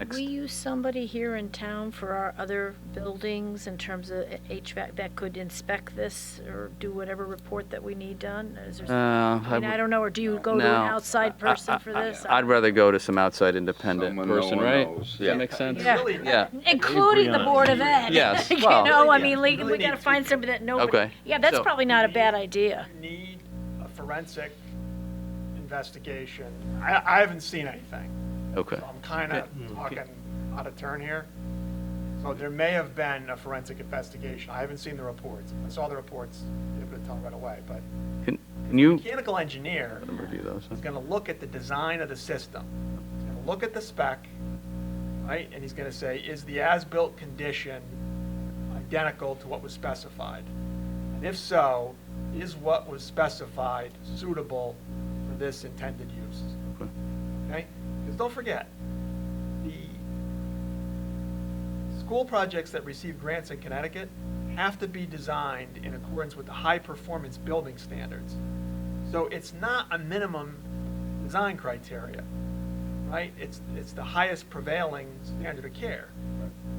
Do we use somebody here in town for our other buildings in terms of HVAC that could inspect this or do whatever report that we need done? Is there, I don't know, or do you go to an outside person for this? I'd rather go to some outside independent Someone no person, one right? knows. Does Yeah. that make sense? Yeah. Yeah. Including the Board of Ed. Yes, You well, know, I yeah. mean, we Really gotta need find somebody that nobody. Okay. Yeah, that's So- probably not a bad idea. You need a forensic investigation. I haven't seen anything. Okay. So I'm kind of talking out of turn here. So there may have been a forensic investigation. I haven't seen the reports. If I saw the reports, I'd be able to tell right away. But Can you mechanical engineer review those? is going to look at the design of the system. He's going to look at the spec, right? And he's going to say, is the as-built condition identical to what was specified? And if so, is what was specified suitable for this intended use? Okay? Because don't forget, the school projects that receive grants in Connecticut have to be designed in accordance with the high-performance building standards. So it's not a minimum design criteria, right? It's the highest prevailing standard of care.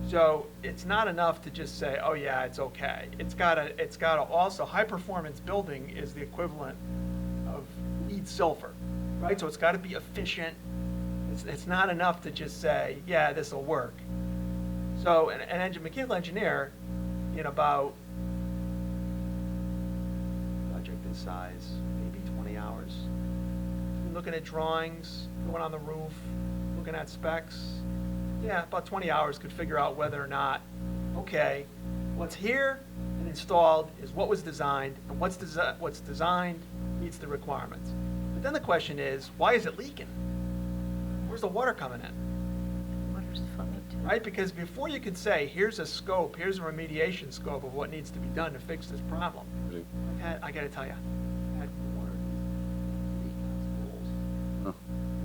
So it's not enough to just say, oh yeah, it's okay. It's gotta also, high-performance building is the equivalent of lead silver, right? So it's gotta be efficient, It's not enough to just say, yeah, this will work. So mechanical engineer, in about project this size, maybe 20 hours, looking at drawings, going on the roof, looking at specs, yeah, about 20 hours could figure out whether or not, okay, what's here and installed is what was designed, and what's designed meets the requirements. But then the question is, why is it leaking? Where's the water coming in? Water's funny too. Right? Because before you can say, here's a scope, here's a remediation scope of what needs to be done to fix this problem, I gotta tell you, I had water leak on schools.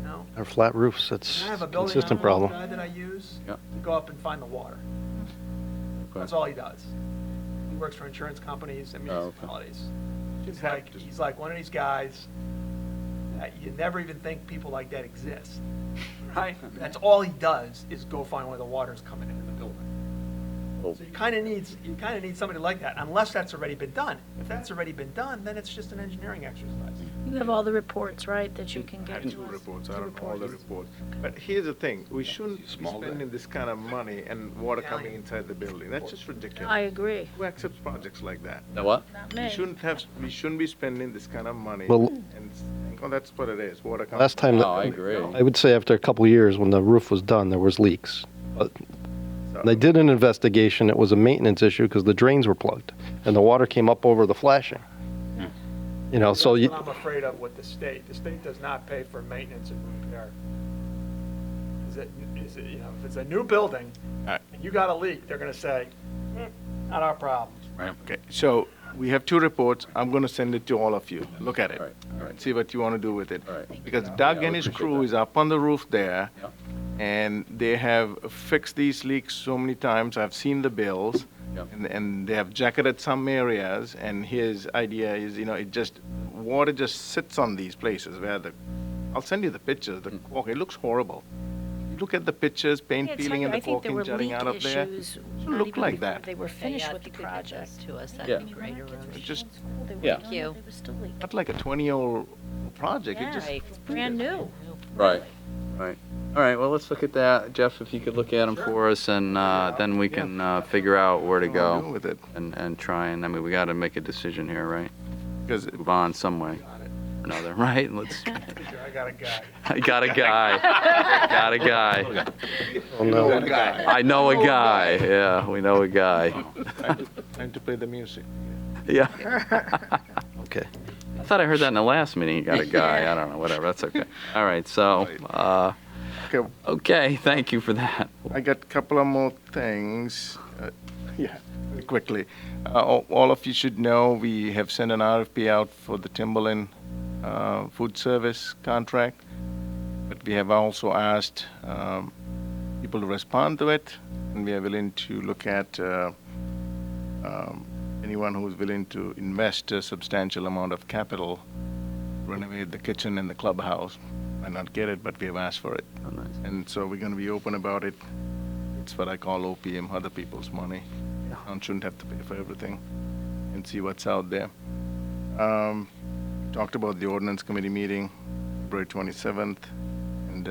No? Our flat roofs, that's I have a a building consistent envelope problem. guy that I use Yeah. to go up and find the water. That's all he does. He works for insurance companies and municipalities. He's like one of these guys that you never even think people like that exist, right? That's all he does is go find where the water's coming in the building. So you kind of need somebody like that, unless that's already been done. If that's already been done, then it's just an engineering exercise. You have all the reports, right, that you can I get have to two us? reports, I don't know all the reports. But here's the thing, we shouldn't be spending this kind of money and water coming inside the building. That's just ridiculous. I agree. Who accepts projects like that? The what? Not We me. shouldn't be spending this kind of money. Well- And, oh, that's what it is, water coming. Last time, No, I agree. I would say after a couple of years, when the roof was done, there was leaks. But they did an investigation. It was a maintenance issue because the drains were plugged and the water came up over the flashing. You know, so That's what I'm afraid of with the state. The state does not pay for maintenance and repair. You know, if it's a new building Right. and you got a leak, they're gonna say, not our problem. Okay, so we have two reports. I'm going to send it to all of you. Look at it. All right. See what you want to do with it. All right. Because Doug Yeah, and I his appreciate crew that. is up on the roof there, Yeah. and they have fixed these leaks so many times. I've seen the bills, Yeah. and they have jacketed some areas. And his idea is, water just sits on these places where I'll send you the pictures. The caulk, it looks horrible. You look at the pictures, paint peeling and the I think there caulking were jutting leak out of there. issues. It not look even like before that. They were finished with the project. To us, Yeah. that'd be great. It's just Yeah. Thank you. They were still leaking. not like a 20-year-old project. It Yeah, just it's brand new. Right, right. All right, well, let's look at that. Jeff, if you could look at them for us, and then we can figure out where to what to do go with it. and try and, we got to make a decision here, right? Because Move on some way or another, right? Let's, I got a guy. I got a guy. Got a guy. oh no. I know a guy. Yeah, we know a guy. time to play the music. Yeah. Okay. I thought I heard that in the last meeting. You got a guy. I don't know, whatever. That's okay. All right, so, Okay, okay, thank you for that. I got a couple of more things. Very quickly. All of you should know we have sent an RFP out for the Timberland food service contract, but we have also asked people to respond to it, and we are willing to look at anyone who is willing to invest a substantial amount of capital, renovate the kitchen and the clubhouse. Might not get it, but we have asked for it. Oh, nice. And so we're going to be open about it. It's what I call OPM, other people's money. Town shouldn't have to pay for everything, and see what's out there. Talked about the ordinance committee meeting, February 27th, and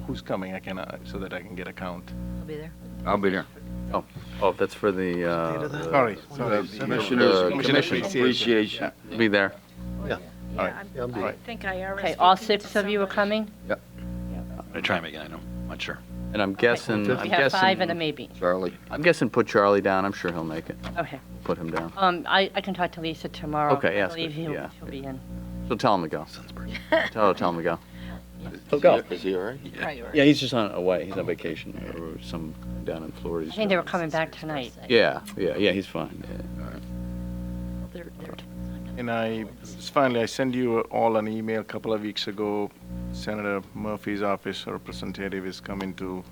who's coming? So that I can get a count. I'll be there. I'll be there. Oh, that's for the, Sorry. Commissioner's appreciation. be there. Yeah, I'll be- I think I already. Okay, all 6 of you are coming? I try and make it, I know, I'm not sure. And I'm guessing, We have 5 and a maybe. Charlie. I'm guessing put Charlie down. I'm sure he'll make it. Okay. Put him down. I can talk to Lisa tomorrow. Okay, I yes, believe good, yeah. he'll be in. So tell him to go. Tell him to go. He'll go. Is he all right? Priority. Yeah, he's just away. He's on vacation or some down in Florida. I think they were coming back tonight. Yeah, he's fine. Yeah. They're And finally, I sent you all an email a couple of weeks ago. Senator Murphy's office representative is coming to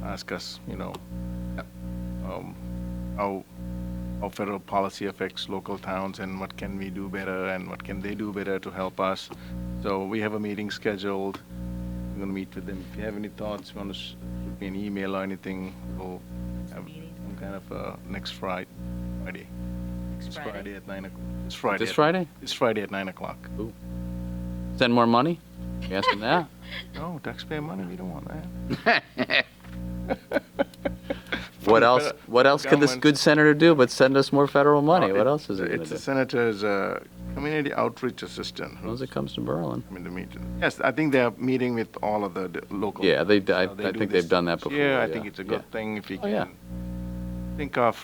ask us, how federal policy affects local towns and what can we do better and what can they do better to help us. So we have a meeting scheduled. We're going to meet with them. If you have any thoughts, you want to shoot me an email or anything, we'll have some kind of next Friday. It's Friday at 9 o'clock. It's Friday. This Friday? It's Friday at 9 o'clock. Send more money? You asking that? No, taxpayer money, we don't want that. What else? What else could this Government- good senator do but send us more federal money? What else is he going to It's do? a senator's community outreach assistant. As long as it comes to Berlin. I mean, the meeting. Yes, I think they're meeting with all of the local. Yeah, I do think this. they've done that before. Yeah, I think it's a good yeah. thing if you Oh, yeah. can think of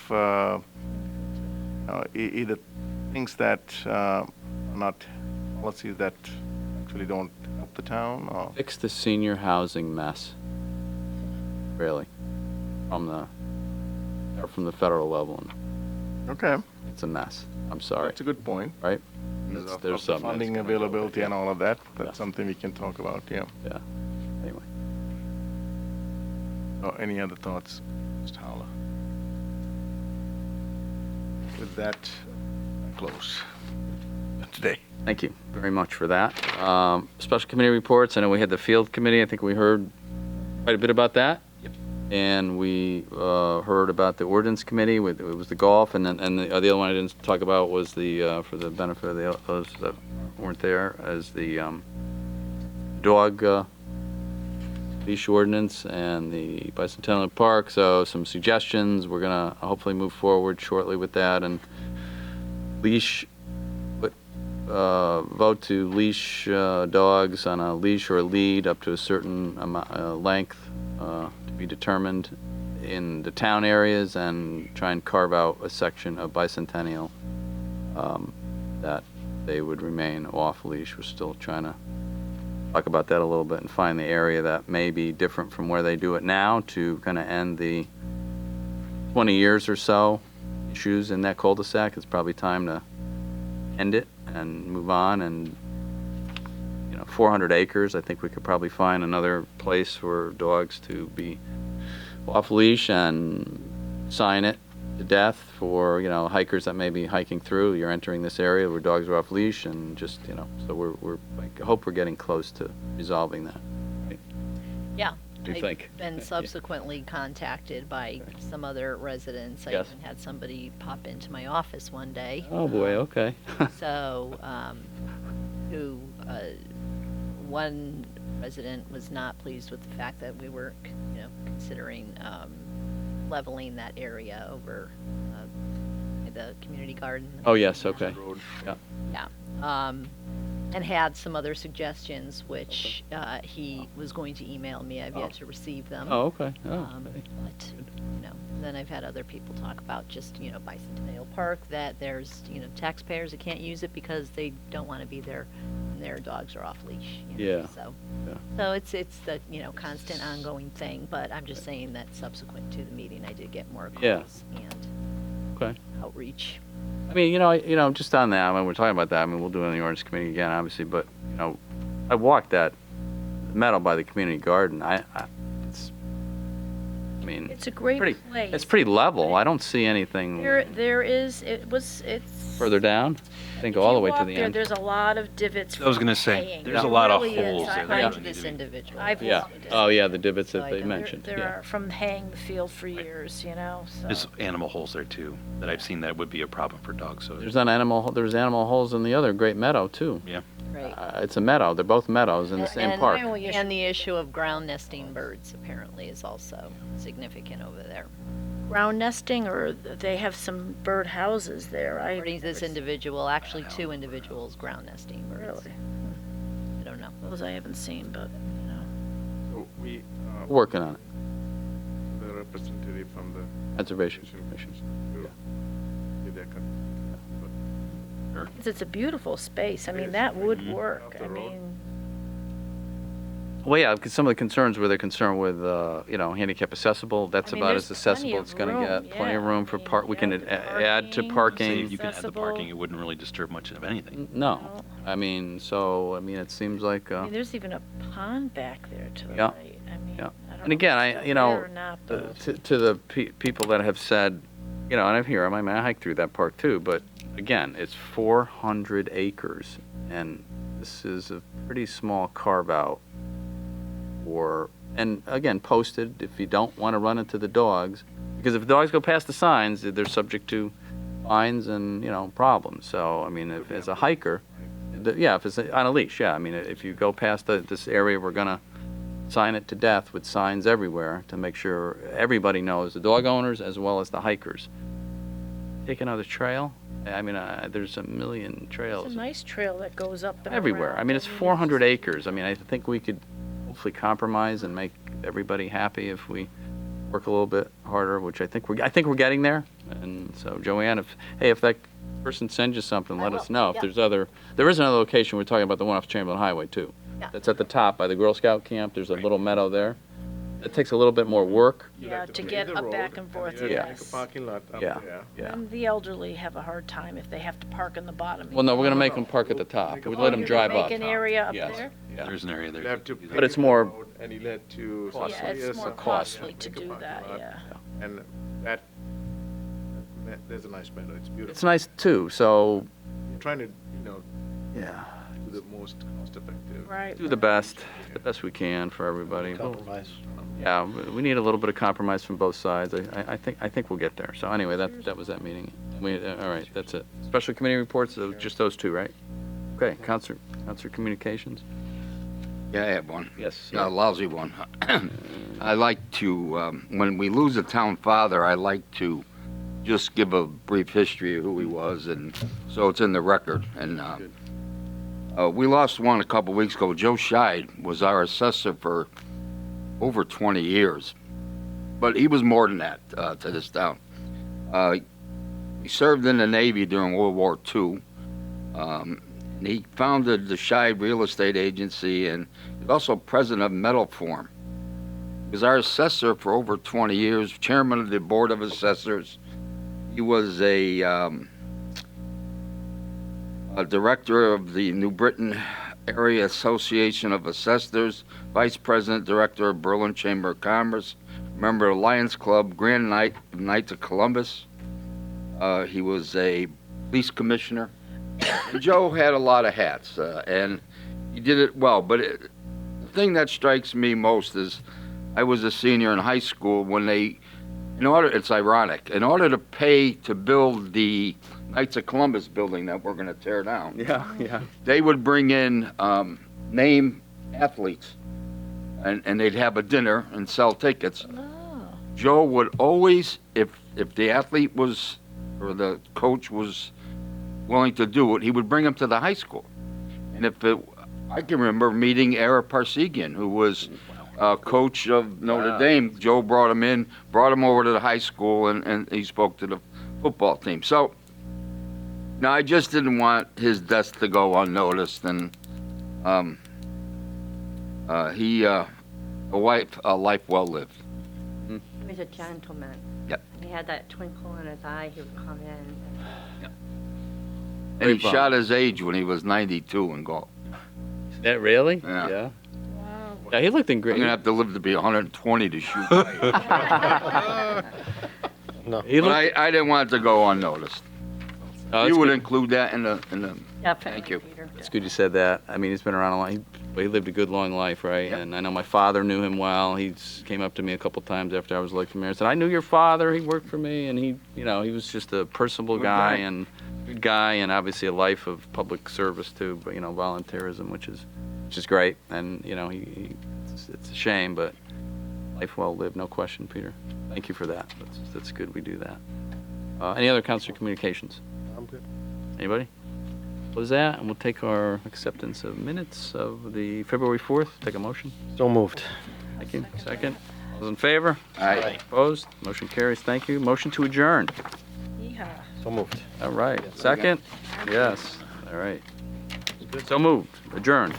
either things that are not policies that actually don't help the town, or Fix the senior housing mess. Really, from the federal level, okay, it's a mess. I'm sorry, that's a good point. right? Because It's- of there's the something that's funding gonna go availability there. and all of that. That's Yeah. something we can talk about. Yeah. Yeah. Anyway, Any other thoughts, Mr. Howler? With that, close today. thank you very much for that. Special committee reports. I know we had the field committee. I think we heard quite a bit about that. And we heard about the ordinance committee. It was the golf, and the other one I didn't talk about was the for the benefit of those that weren't there, as the dog leash ordinance and the bicentennial park. So some suggestions. We're gonna hopefully move forward shortly with that, and leash. Vote to leash dogs on a leash or a lead up to a certain length to be determined in the town areas, and try and carve out a section of bicentennial that they would remain off leash. We're still trying to talk about that a little bit and find the area that may be different from where they do it now to kind of end the 20 years or so issues in that cul-de-sac. It's probably time to end it and move on. And 400 acres, I think we could probably find another place for dogs to be off leash and sign it to death for hikers that may be hiking through. You're entering this area where dogs are off leash, and just so I hope we're getting close to resolving that. Yeah. What do you think? I've been subsequently contacted by some other residents. I Yes. even had somebody pop into my office one day. Oh boy, okay. So, one resident was not pleased with the fact that we were, considering leveling that area over the community garden. Oh yes, okay. Yeah. And had some other suggestions, which he was going to email me. I've yet to receive them. Oh, okay. Oh, okay. But, then I've had other people talk about just, Bicentennial Park, that there's, taxpayers that can't use it because they don't want to be there and their dogs are off leash. Yeah. So, Yeah. so it's the, constant ongoing thing, but I'm just saying that subsequent to the meeting, I did get more calls Yeah. and Okay. outreach. I mean, just on that, when we're talking about that, we'll do it in the ordinance committee again, obviously, but, I walked that meadow by the community garden. It's a great pretty, place. it's pretty level. I don't see anything It's further down. I think if all you the way to walk the there, end. There's a lot of divots. I was gonna from say, haying. there's a There lot of really is. holes there that I've- need This to be- individual. I've Yeah. walked it. Oh, yeah, the divots that So I they know. mentioned. There Yeah. are from haying the field for years, so. There's animal holes there too, that I've seen that would be a problem for dogs, so. There's animal holes in the other great meadow too. Yeah. Right. It's a meadow. They're both meadows in the same And- park. And the issue of ground nesting birds apparently is also significant over there. Ground nesting, or they have some bird houses there. According to this individual, actually two individuals ground nesting birds. Really? I don't know. Those I haven't seen, but, So we, Working on it. the representative from the Conservation Commission. Give their it's a beautiful space. I mean, that would work. Off the I road. mean, Well, yeah, because some of the concerns were they're concerned with, handicap accessible. That's I mean, about there's as plenty accessible of as it's going to room, get. Plenty of yeah. room I for mean, park. We can the add to Say parking. if you could add the accessible. parking, it wouldn't really disturb much of anything. No, I mean, it seems like. I mean, there's even a pond back there to the Yeah. right. I mean, Yeah. I don't And know again, if it's still there or not, but to the people that have said, and I'm here. I mean, I hiked through that park too. But again, it's 400 acres, and this is a pretty small carve out. And again, posted if you don't want to run into the dogs, because if the dogs go past the signs, they're subject to fines and problems. So I mean, if as a hiker, yeah, if it's on a leash, yeah. I mean, if you go past this area, we're gonna sign it to death with signs everywhere to make sure everybody knows, the dog owners as well as the hikers. Take another trail. I mean, there's a million trails. It's a nice trail that goes up and Everywhere. around. I mean, it's 400 acres. I mean, I think we could hopefully compromise and make everybody happy if we work a little bit harder, which I think we're getting there. And so, Joanne, if that person sends you something, let us know. If there is another location. We're talking about the one off Chamberlain Highway too. Yeah. That's at the top by the Girl Scout camp. There's a little meadow there. It takes a little bit more work. Yeah, to get up back and forth. Yeah. Like a parking lot up Yeah. there. Yeah. And the elderly have a hard time if they have to park in the bottom. Well, no, we're gonna make them park at the top. We let them drive up. Make an area up Yes. there? Yeah. There's an area there. You have to But it's more pay the road and you let to. Yeah, it's more costly to Make a do parking that, lot. yeah. And there's a nice meadow, it's beautiful. It's nice too. So, We're trying to, yeah, do the most cost effective. Right. do the best we can for everybody. Compromise. Yeah, we need a little bit of compromise from both sides. I think we'll get there. So anyway, that was that meeting. All right, that's it. Special committee reports, just those two, right? Okay, Counselor Communications. Yeah, I have one. Yes. A lousy one. I like to, when we lose a town father, I like to just give a brief history of who he was, and so it's in the record. And we lost one a couple weeks ago. Joe Scheid was our assessor for over 20 years, but he was more than that to this town. He served in the Navy during World War II. He founded the Scheid Real Estate Agency, and he's also president of Metal Form. He was our assessor for over 20 years, chairman of the Board of Assessors. He was a director of the New Britain Area Association of Assessors, vice president, director of Berlin Chamber of Commerce, member of Lions Club, Grand Knights of Columbus. He was a police commissioner. And Joe had a lot of hats, and he did it well. But the thing that strikes me most is I was a senior in high school when it's ironic, in order to pay to build the Knights of Columbus building that we're going to tear down, Yeah. they would bring in name athletes, and they'd have a dinner and sell tickets. Oh. Joe would always, if the athlete was, or the coach was willing to do it, he would bring him to the high school. And I can remember meeting Era Parsegian, who was coach of Notre Dame. Joe brought him over to the high school, and he spoke to the football team. So, now I just didn't want his death to go unnoticed, and a life well lived. He was a gentleman. Yep. He had that twinkle in his eye. He would come in. And he shot his age when he was 92 in golf. That really? Yeah. Yeah, he looked in I'm great. going to have to live to be 120 to shoot by. No. But I didn't want it to go unnoticed. You would include that in the. Definitely, Thank you. Peter. It's good you said that. I mean, he's been around a lot. He lived a good, long life, right? Yep. And I know my father knew him well. He came up to me a couple times after I was elected mayor and said, "I knew your father. He worked for me." And he was just a personable guy and good guy, and obviously a life of public service too. But volunteerism, which is great. And it's a shame, but life well lived, no question, Peter. Thank you for that. That's good. We do that. Any other council communications? I'm good. Anybody? Close that, and we'll take our acceptance of minutes of the February 4th. Take a motion. So moved. Thank you. Second. All those in favor? Aye. Opposed? Motion carries. Thank you. Motion to adjourn. Yeehaw. So moved. All right. Second? Yes. All right. So moved. Adjourn.